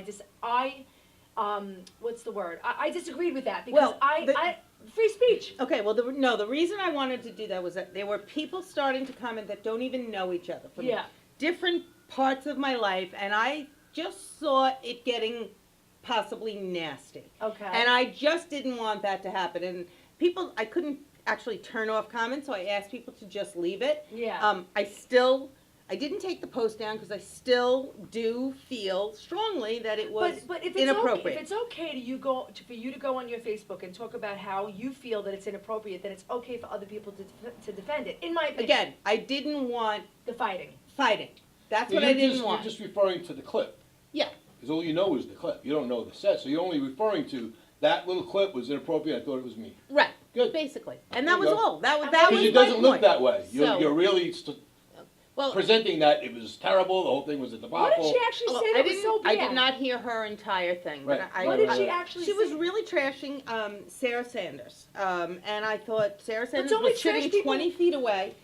what's the word? I disagreed with that because Well, free speech. Okay, well, the reason I wanted to do that was that there were people starting to comment that don't even know each other from Yeah. different parts of my life, and I just saw it getting possibly nasty. Okay. And I just didn't want that to happen. And people, I couldn't actually turn off comments, so I asked people to just leave it. Yeah. I didn't take the post down because I still do feel strongly that it was But if it's inappropriate. okay, if it's okay for you to go on your Facebook and talk about how you feel that it's inappropriate, then it's okay for other people to defend it. In my opinion, Again, I didn't want the fighting. fighting. That's what You're I didn't just, want. You're just referring to the clip. Yeah. Because all you know is the clip. You don't know the set. So you're only referring to that little clip was inappropriate. I thought it was me. Right. Good. Basically. And There that you was go. all. That was Because my it doesn't look point. that way. So- You're really Well, presenting that it was terrible. The whole thing was a debacle. What did she actually well, say that was so bad? I did not hear her entire thing. But Right. I, What did Right, she right. actually She say? was really trashing Sarah Sanders. And I thought Sarah Sanders don't we was sitting trash people- 20 feet away.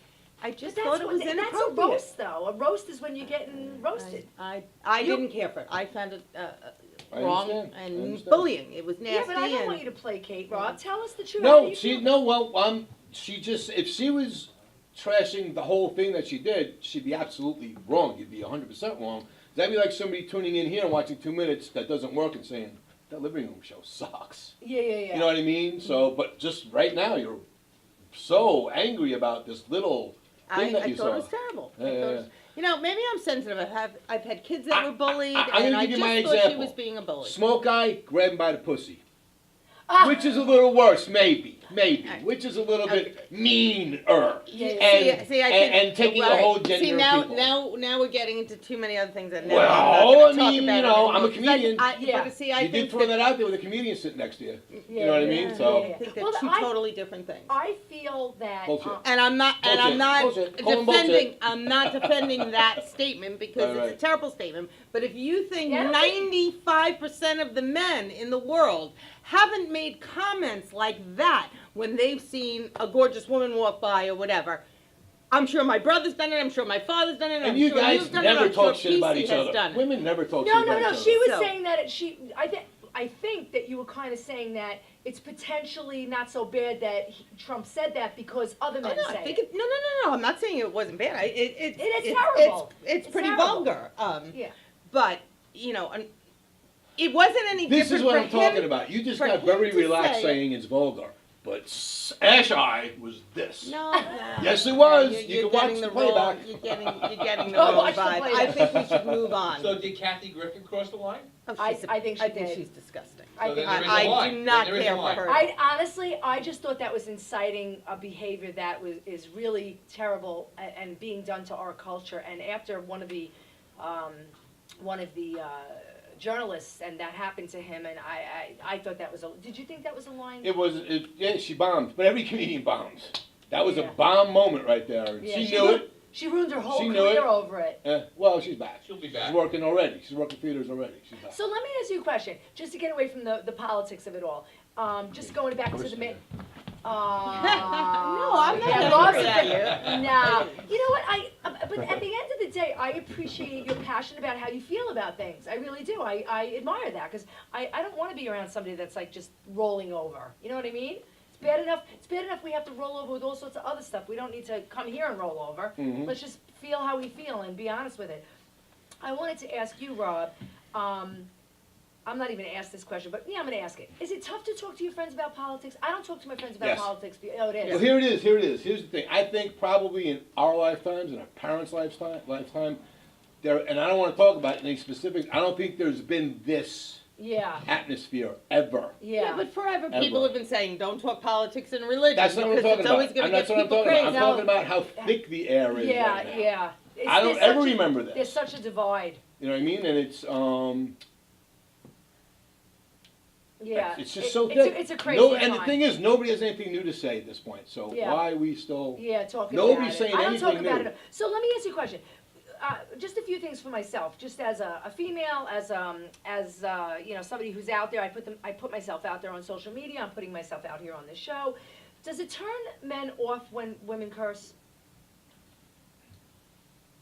I just thought it was That's a inappropriate. roast, though. A roast is when you're getting roasted. I You- didn't care for it. I found it I wrong understand. I and understand. bullying. It was nasty. Yeah, but I don't and want you to placate, Rob. Tell us the truth. How do No, you she feel? no. Well, she just if she was trashing the whole thing that she did, she'd be absolutely wrong. You'd be 100% wrong. That'd be like somebody tuning in here and watching 2 minutes that doesn't work and saying that living room show sucks. Yeah. You know what I mean? So, but just right now, you're so angry about this little thing that I you thought saw. it was terrible. Yeah, I thought yeah, it was- You know, maybe I'm sensitive. I've had kids that were bullied, I'm gonna and I give you just my thought she example. was being a bully. Smoke guy, grab him by the pussy. Ah. Which is a little worse, maybe. Alright. Which is a little bit meaner. Yeah, And, See, I think, and taking the right. whole gender See, of now, people. now we're getting into too many other things that now Well, I'm not I gonna talk mean, about you know, I'm a anymore, 'cause comedian. Yeah. But see, I You think did throw that out there with a comedian sitting next to you. You know what I mean? Yeah, So, yeah, I think they're Well, two I- totally different things. I feel that. Bullshit. And I'm not Bullshit. Call 'em defending. bullshit. I'm not defending that statement because Right, it's a terrible statement. But if you think Yeah, I don't 95% of the men in the world haven't made comments like that when they've seen a gorgeous woman walk by or whatever, I'm sure my brother's done it. I'm sure my father's done it. and I'm you sure guys you've done it, never I'm talk sure shit about PC each has other. done it. Women never talk No, shit no, about no. each other. She was So- saying that I think that you were kind of saying that it's potentially not so bad that Trump said that because other Oh, men no, say I think it. no. I'm not saying it wasn't bad. It is terrible. It's It's pretty terrible. vulgar. Yeah. But you know, it wasn't any This different is what for I'm talking him. about. You just for got him very to relaxed say- saying it's vulgar. But Ash Eye was this. No. Yes, it was. You're, You you're can watch getting the the wrong. playback. You're getting the Go wrong watch the vibe. I playback. think we should move on. So did Kathy Griffin cross the line? Oh, I she's think she I think did. she's disgusting. I So think then there is a I line. do Then not there is a care for line. her. I just thought that was inciting a behavior that is really terrible and being done to our culture. And after one of the journalists, and that happened to him, and I thought that was did you think that was a line? Yeah, she bombed, but every comedian bombs. That was Yeah. a bomb moment right there. And Yeah, she knew it. She ruined her whole She knew career it. over it. Well, she's back. She'll be back. She's working already. She's working theaters already. She's back. So let me ask you a question, just to get away from the politics of it all. Just going back to the main. No, I'm not Yeah, angry Rob's at a- Nah, you know what? But at the end of the day, I appreciate your passion about how you feel about things. I really do. I admire that because I don't want to be around somebody that's like just rolling over. You know what I mean? It's bad enough. It's bad enough we have to roll over with all sorts of other stuff. We don't need to come here and roll over. Mhm. Let's just feel how we feel and be honest with it. I wanted to ask you, Rob. I'm not even gonna ask this question, but yeah, I'm gonna ask it. Is it tough to talk to your friends about politics? I don't talk to my friends about Yes. politics. Oh, it is. Well, here it is. Here it is. Here's the thing. I think probably in our lifetimes, in our parents' lifetime, there. And I don't want to talk about any specifics. I don't think there's been this Yeah. atmosphere ever. Yeah. but forever Ever. people have been saying, don't talk politics and religion. That's not what I'm because talking it's about. always going to That's get what I'm people talking about. I'm crazy. talking about how thick the air is Yeah, right now. yeah. I don't there's ever such a- remember this. There's such a divide. You know what I mean? And it's Yeah. it's just so it's thick. it's a crazy And the time. thing is, nobody has anything new to say at this point. So Yeah. why are we still? Yeah, talking Nobody's about saying it. I don't talk anything about new. it. So let me ask you a question. Just a few things for myself, just as a female, as you know, somebody who's out there. I put myself out there on social media. I'm putting myself out here on this show. Does it turn men off when women curse?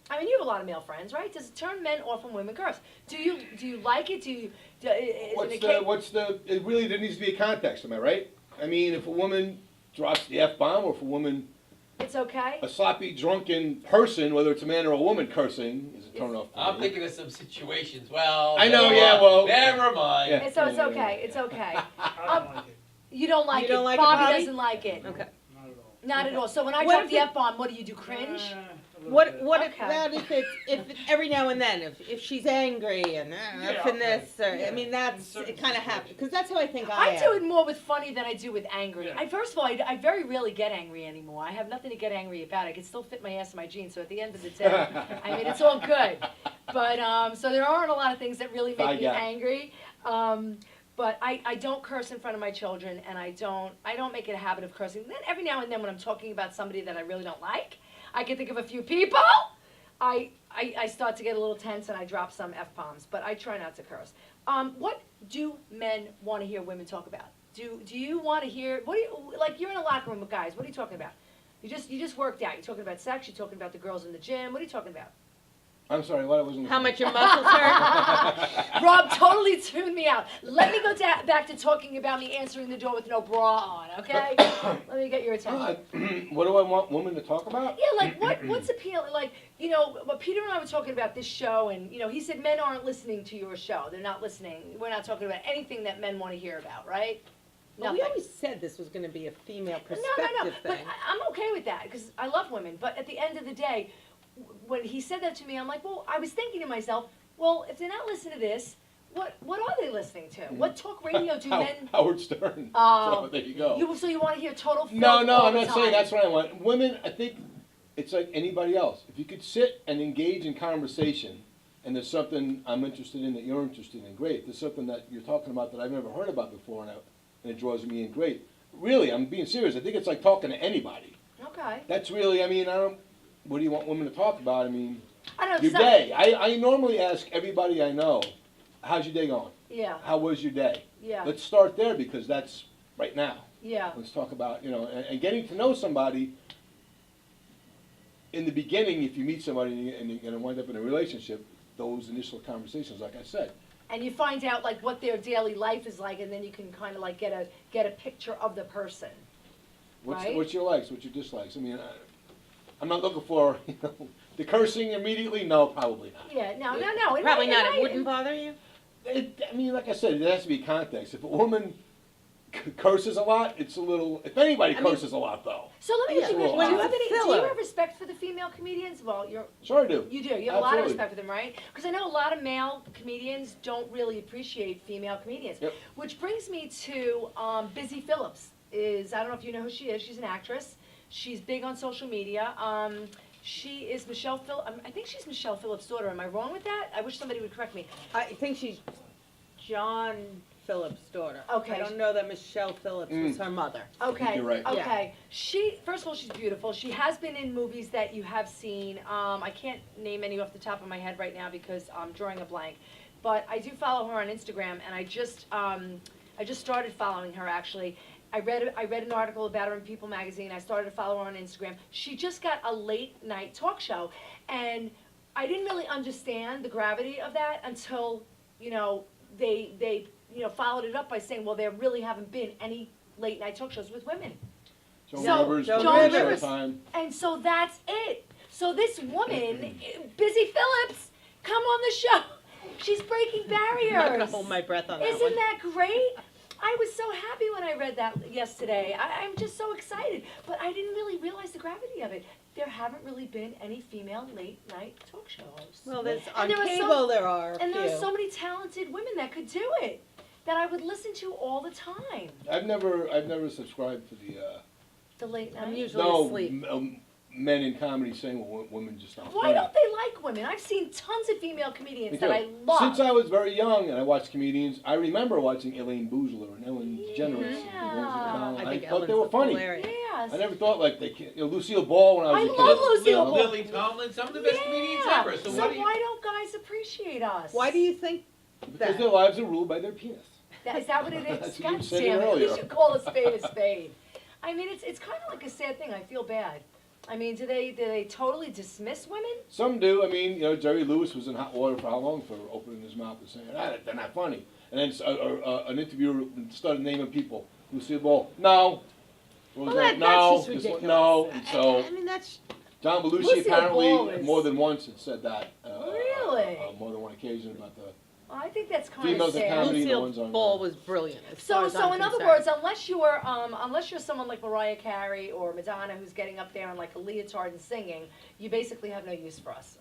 I mean, you have a lot of male friends, right? Does it turn men off when women curse? Do you like it? Is It really, there needs to be a context, am I right? I mean, if a woman drops the F-bomb, or if a woman, It's okay. a sloppy, drunken person, whether it's a man or a woman cursing, is a turn off. for I'm me. thinking of some situations, well. I know, never yeah, mind. well- Never mind. Yeah. So it's okay. It's okay. You don't like You it. don't like it, Bobby Bobby? doesn't like it. Okay. Not at all. So when I What drop if the it- F-bomb, what do you do? Cringe? What Okay. about if every now and then if she's angry and and this or I mean that's it kind of happens because that's how I think I I am. do it more with funny than I do with angry. First of all, I very rarely get angry anymore. I have nothing to get angry about. I can still fit my ass in my jeans. So at the end of the day, I mean, it's all good. But so there aren't a lot of things that really make me angry. But I don't curse in front of my children, and I don't make it a habit of cursing. Then every now and then when I'm talking about somebody that I really don't like, I can think of a few people. I start to get a little tense and I drop some F-bombs, but I try not to curse. What do men want to hear women talk about? Do you want to hear, what do you, like you're in a locker room with guys, what are you talking about? You just worked out, you're talking about sex, you're talking about the girls in the gym, what are you talking about? I'm sorry, what I wasn't. How much your muscles hurt? Rob totally tuned me out. Let me go back to talking about me answering the door with no bra on, okay? Let me get your attention. What do I want women to talk about? Yeah, like what's appealing? Like, you know, but Peter and I were talking about this show, and you know, he said men aren't listening to your show. They're not listening. We're not talking about anything that men want to hear about, right? Well, we always said this was going to be a female perspective But thing. I'm okay with that because I love women. But at the end of the day, when he said that to me, I'm like, well, I was thinking to myself, well, if they're not listening to this, what are they listening to? What talk radio do men? Howard Stern. Oh, So there you go. So you want to hear total? No, filth no, all I'm the not saying time. that's what I want. Women, I think it's like anybody else. If you could sit and engage in conversation, and there's something I'm interested in that you're interested in, great. If there's something that you're talking about that I've never heard about before, and it draws me in, great. Really, I'm being serious. I think it's like talking to anybody. Okay. That's really, I mean, what do you want women to talk about? I mean, I don't know. your day. I normally ask everybody I know, how's your day going? Yeah. How was your day? Yeah. Let's start there because that's right now. Yeah. Let's talk about, and getting to know somebody in the beginning, if you meet somebody and you're going to wind up in a relationship, those initial conversations, like I said. And you find out like what their daily life is like, and then you can kind of like get a picture of the person. Right? What's your likes, what's your dislikes? I mean, I'm not looking for, the cursing immediately, no, probably not. Yeah, no. Probably not. It wouldn't bother you. I mean, like I said, there has to be context. If a woman curses a lot, it's a little, if anybody I mean- curses a lot though. So let me Yeah. ask you, Well, do you when have any, do you filler. have respect for the female comedians? Well, Sure I do. you do, you have a lot of Absolutely. respect for them, right? Because I know a lot of male comedians don't really appreciate female comedians. Yep. Which brings me to Busy Phillips. I don't know if you know who she is, she's an actress. She's big on social media. She is Michelle I think she's Michelle Phillips' daughter. Am I wrong with that? I wish somebody would correct me. I think she's John Phillips' daughter. Okay. I don't know that Michelle Phillips was her mother. Okay. You're right. Okay. First of all, she's beautiful. She has been in movies that you have seen. I can't name any off the top of my head right now because I'm drawing a blank. But I do follow her on Instagram, and I just started following her actually. I read an article about her in People magazine. I started to follow her on Instagram. She just got a late night talk show, and I didn't really understand the gravity of that until they followed it up by saying, well, there really haven't been any late night talk shows with women. Joan So, Rivers, Joan Joan Rivers. Showtime. And so that's it. So this woman, Busy Phillips, come on the show. She's breaking I'm not gonna barriers. hold my breath on that one. Isn't that great? I was so happy when I read that yesterday. I'm just so excited. But I didn't really realize the gravity of it. There haven't really been any female late night talk shows. Well, there's And on there are cable there are a And there are few. so many talented women that could do it that I would listen to all the time. I've never subscribed to The late night. I'm usually no asleep. Men in comedy saying well, women just aren't Why funny. don't they like women? I've seen tons of female comedians They that do. I love. Since I was very young and I watched comedians, I remember watching Elaine Boozler and Ellen DeGeneres. Yeah. I think thought they Ellen's were funny. hilarious. Yes. I never thought like they can't. Lucille Ball when I was I a kid. love Lucille you know. Ball. Lily Tomlin, some of the best comedians Yeah. ever. So So what do you? why don't guys appreciate us? Why do you think Because that? their lives are ruled by their penis. Is that what it is? That's what you God said damn it. earlier. We should call a spade a spade. I mean, it's kind of like a sad thing. I feel bad. I mean, do they totally dismiss women? Some do. I mean, Jerry Lewis was in hot water for how long for opening his mouth and saying, they're not funny. And then an interviewer started naming people. Lucille Ball, no. Well, that's no. just This one, ridiculous. no. And so I mean, that's John Belushi Lucille apparently Ball is- more than once had said that. Really? On more than one occasion about the I think that's kind of females in sad. comedy. the Lucille ones on Ball the- was brilliant. as far So as I'm in other concerned. words, unless you're someone like Mariah Carey or Madonna who's getting up there in like a leotard and singing, you basically have no use for us.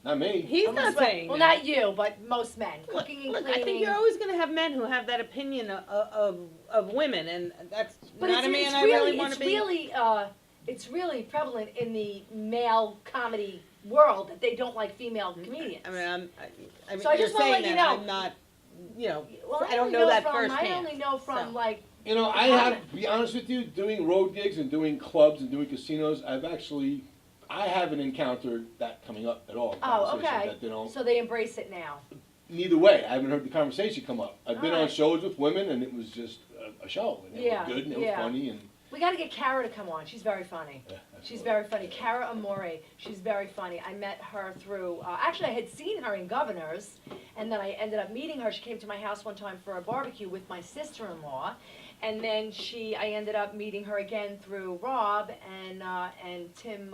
Not me. He's Unless- not saying well, that. not you, but most men. Look, Cooking and look, cleaning. I think you're always going to have men who have that opinion of women, and that's But not it's, a man it's I really, really want to be. it's really prevalent in the male comedy world that they don't like female comedians. I mean, I mean, So I you're just wanna saying let you that know. I'm not, Well, I don't only know that from, firsthand. I only know from so. like, I have to be honest with you, doing road gigs and doing clubs and doing casinos, I haven't encountered that coming up at all. in oh, conversation, okay. That they don't, So they embrace it now. neither way, I haven't heard the conversation come up. I've been on Alright. shows with women and it was just a show. And it Yeah, was good and it yeah. was funny and. We got to get Kara to come on. She's very funny. Yeah, She's absolutely. very funny. Kara Amore. She's very funny. I met her through, actually I had seen her in Governors, and then I ended up meeting her. She came to my house one time for a barbecue with my sister-in-law, and then I ended up meeting her again through Rob and Tim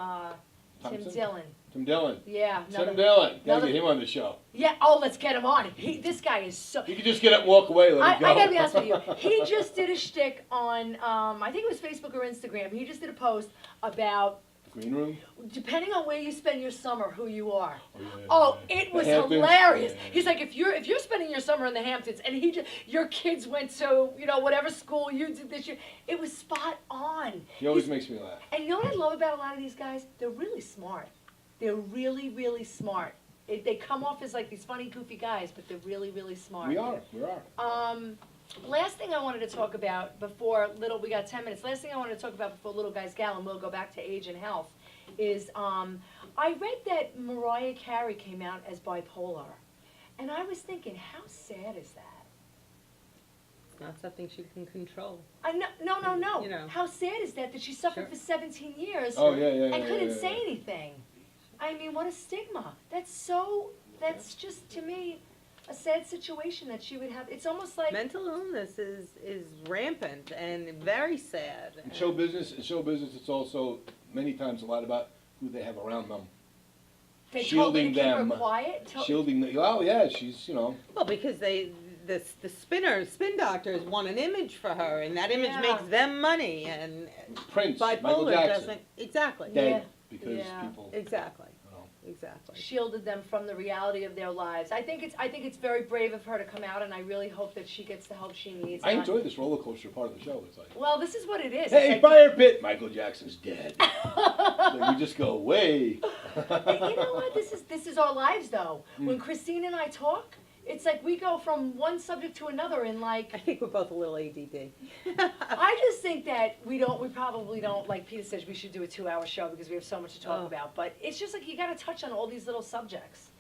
Thompson? Dillon. Tim Dillon. Yeah. Tim Dillon. Gotta another- get him on the show. Yeah, oh, let's get him on. This guy is so, You can just get up and walk away, let I him go. gotta be honest with you. He just did a shtick on, I think it was Facebook or Instagram. He just did a post about, Green room? depending on where you spend your summer, who you are. Oh, yeah, Oh, yeah. it The was Hamptons? hilarious. Yeah, yeah, He's like, if you're spending your summer in the Hamptons, and your kids went to whatever school you did this year, it was spot on. He always He's- makes me laugh. And you know what I love about a lot of these guys? They're really smart. They're really, really smart. They come off as like these funny, goofy guys, but they're really, really smart. We are. Last thing I wanted to talk about before we got 10 minutes. Last thing I wanted to talk about before Little Guys Gal, and we'll go back to age and health, is I read that Mariah Carey came out as bipolar. And I was thinking, how sad is that? It's not something she can control. No. You know. How sad is that she suffered Sure. for 17 years Oh, yeah, yeah, and yeah, couldn't yeah, say yeah. anything? I mean, what a stigma. That's just, to me, a sad situation that she would have. It's almost like... Mental illness is rampant and very sad. In show business, it's also many times a lot about who they have around them. They told me to shielding keep her them. quiet. Shielding them. Oh, yeah, she's, Well, because the spin doctors want an image for her, and that image Yeah. makes them money, and Prince, Michael bipolar Jackson, doesn't, exactly, dead because Yeah. people, exactly, you know. exactly. Shielded them from the reality of their lives. I think it's very brave of her to come out, and I really hope that she gets the help she needs. I And enjoy this roller coaster part of the show. It's like, Well, this is what it is. hey, It's like, fire pit, Michael Jackson's dead. Like, we just go, way. you know what? This is our lives, though. When Christine and I talk, it's like we go from one subject to another, and like I think we're both a little ADD. I just think that we probably don't, like Peter says, we should do a 2-hour show because we have so much to talk Oh. about. But it's just like you got to touch on all these little subjects.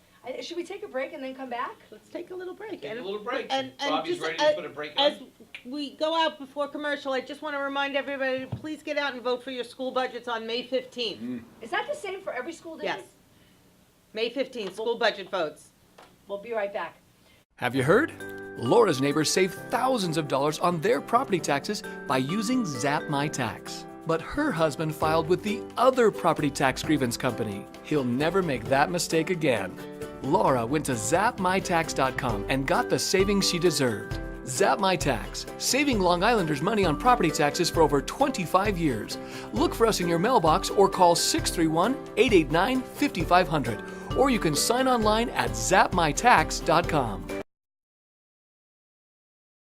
Should we take a break and then come back? Let's take a little break. Take a little break. And Bobby's just, ready to put a break on. As we go out before commercial, I just want to remind everybody, to please get out and vote for your school budgets on May 15th. Is that the same for every school district? Yes. May 15th, school budget votes. We'll be right back. Have you heard? Laura's neighbors save thousands of dollars on their property taxes by using Zap My Tax. But her husband filed with the other property tax grievance company. He'll never make that mistake again. Laura went to zapmytax.com and got the savings she deserved. Zap My Tax, saving Long Islanders money on property taxes for over 25 years. Look for us in your mailbox or call 631-889-5500. Or you can sign online at zapmytax.com.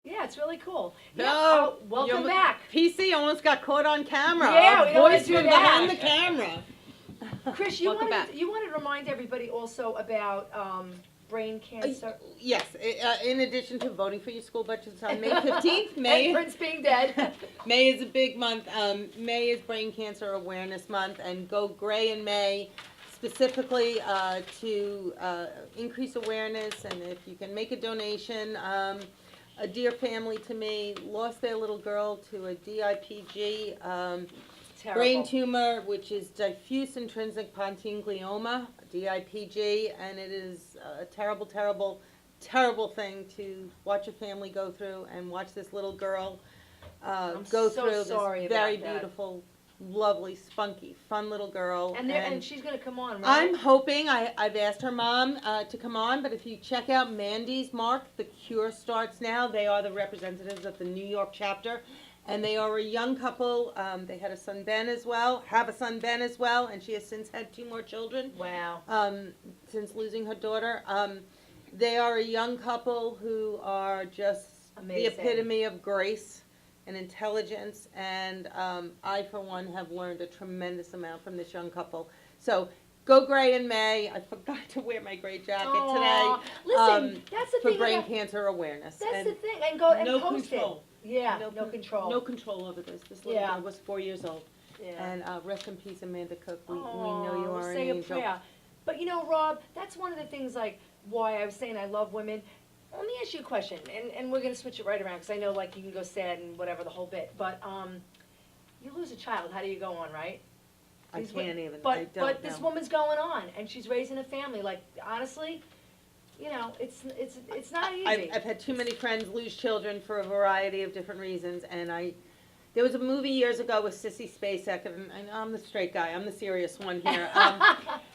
Yeah, it's really cool. Yeah, No, welcome you're- back. PC almost got caught on camera. Yeah, Our we don't wanna voice do from that. behind the camera. Chris, you Welcome wanted, back. you wanted to remind everybody also about brain cancer. Yes, in addition to voting for your school budgets on May 15th, And May Prince being dead. May is a big month. May is Brain Cancer Awareness Month, and Go Gray in May, specifically to increase awareness. And if you can make a donation, a dear family to me lost their little girl to a DIPG, brain Terrible. tumor, which is diffuse intrinsic pontine glioma, DIPG, and it is a terrible, terrible, terrible thing to watch a family go through and watch this little girl I'm go so through sorry this about very that. beautiful, lovely, spunky, fun little girl. And she's gonna come on, right? I'm hoping, I've asked her mom to come on, but if you check out Mandy's Mark, The Cure starts now. They are the representatives of the New York chapter, and they are a young couple. They had a son, Ben, as well, and she has since had 2 more children Wow. since losing her daughter. They are a young couple who are just the Amazing. epitome of grace and intelligence, and I, for one, have learned a tremendous amount from this young couple. So, go gray in May. I forgot to wear my gray jacket Aw. today. Listen, that's the for thing brain about- cancer awareness. That's and the thing, and go and no post control. it. Yeah, no con- control. No control over this. This little Yeah. girl was 4 years old. Yeah. And rest in peace, Amanda Cook. We know you Aw, are an say a angel. prayer. But you know, Rob, that's one of the things, like, why I was saying I love women. Let me ask you a question, and we're gonna switch it right around, because I know, like, you can go sad and whatever, the whole bit, but, you lose a child, how do you go on, right? I These can't wo- even. I But, don't but this know. woman's going on, and she's raising a family, like, honestly, you know, it's not easy. I've had too many friends lose children for a variety of different reasons, and there was a movie years ago with Sissy Spacek, and I'm the straight guy, I'm the serious one here,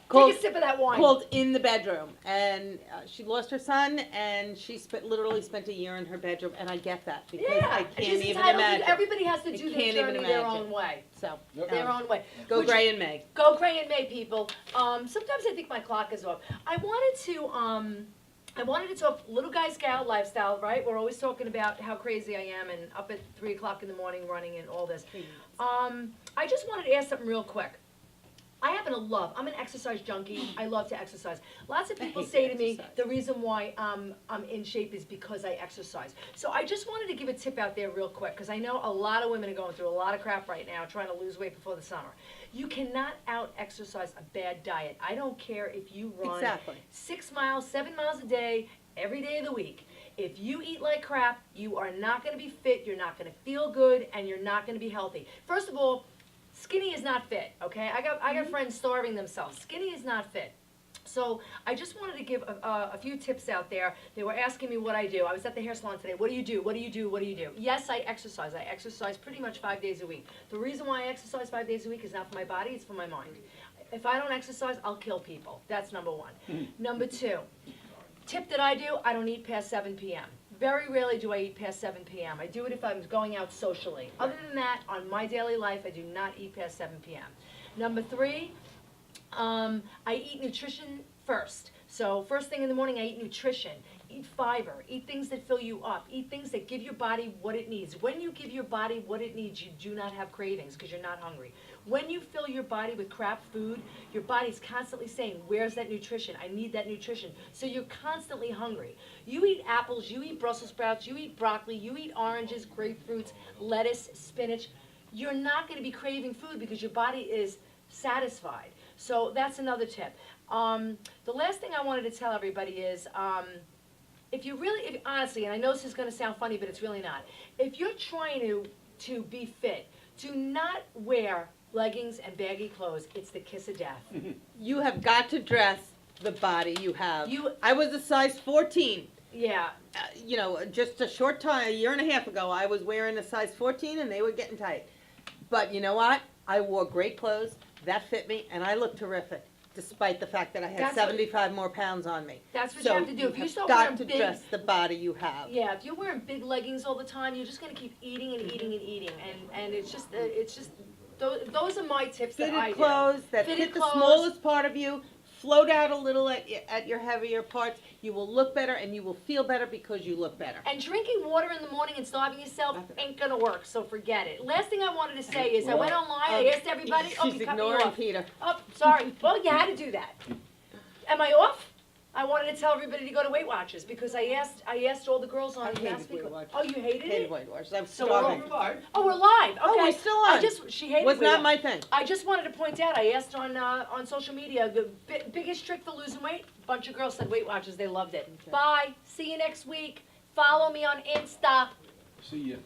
called, Take a sip of that wine. called In the Bedroom, and she lost her son, and she literally spent a year in her bedroom, and I get that, because Yeah, I and can't she's even entitled to- imagine. Everybody has to I do their can't even journey their imagine. own way, So, Yep. their own way. go Which- gray in May. Go gray in May, people. Sometimes I think my clock is off. I wanted to talk little guy's gal lifestyle, right? We're always talking about how crazy I am and up at 3 o'clock in the morning running and all this. I just wanted to ask something real quick. I happen to love, I'm an exercise junkie, I love to exercise. Lots of people hate say to to me, exercise. the reason why I'm in shape is because I exercise. So I just wanted to give a tip out there real quick, because I know a lot of women are going through a lot of crap right now, trying to lose weight before the summer. You cannot out-exercise a bad diet. I don't care if you run Exactly. 6 miles, 7 miles a day, every day of the week. If you eat like crap, you are not gonna be fit, you're not gonna feel good, and you're not gonna be healthy. First of all, skinny is not fit, okay? I got friends starving themselves. Skinny is not fit. So I just wanted to give a few tips out there. They were asking me what I do. I was at the hair salon today. What do you do? What do you do? What do you do? Yes, I exercise. I exercise pretty much 5 days a week. The reason why I exercise 5 days a week is not for my body, it's for my mind. If I don't exercise, I'll kill people. That's number one. Number two, tip that I do, I don't eat past 7 p.m. Very rarely do I eat past 7 p.m. I do it if I'm going out socially. Other than that, on my daily life, I do not eat past 7 p.m. Number 3, I eat nutrition first. So first thing in the morning, I eat nutrition. Eat fiber, eat things that fill you up, eat things that give your body what it needs. When you give your body what it needs, you do not have cravings because you're not hungry. When you fill your body with crap food, your body's constantly saying, where's that nutrition? I need that nutrition. So you're constantly hungry. You eat apples, you eat Brussels sprouts, you eat broccoli, you eat oranges, grapefruits, lettuce, spinach. You're not going to be craving food because your body is satisfied. So that's another tip. The last thing I wanted to tell everybody is, if honestly, and I know this is going to sound funny, but it's really not. If you're trying to be fit, do not wear leggings and baggy clothes. It's the kiss of death. You have got to dress the body you have. You- I was a size 14. Yeah. You know, just a short time, a year and a half ago, I was wearing a size 14 and they were getting tight. But you know what? I wore great clothes, that fit me, and I looked terrific, despite the fact that I had That's what- 75 more pounds on me. That's what So you have to do. If you start got wearing to big, dress the body you have. yeah, if you're wearing big leggings all the time, you're just going to keep eating and eating and eating, and it's just those are my tips that I Fitted do. clothes that Fitted fit the clothes. smallest part of you, float out a little at your heavier parts. You will look better and you will feel better because you look better. And drinking water in the morning and starving yourself ain't gonna work, so forget it. Last thing I wanted to say is I went online, I asked everybody, oh, She's you cut me ignoring off. Peter. Oh, sorry, well, you had to do that. Am I off? I wanted to tell everybody to go to Weight Watchers because I asked all the girls on I hated last week. Weight Watchers. Oh, you hated Hated it? Weight Watchers. I'm So starving. Oh, we're live, okay. Oh, we're still on. She hated Was Weight not Watchers. my thing. I just wanted to point out, I asked on social media, the biggest trick for losing weight, a bunch of girls said Weight Watchers, they loved it. Okay. Bye, see you next week. Follow me on Insta. See ya.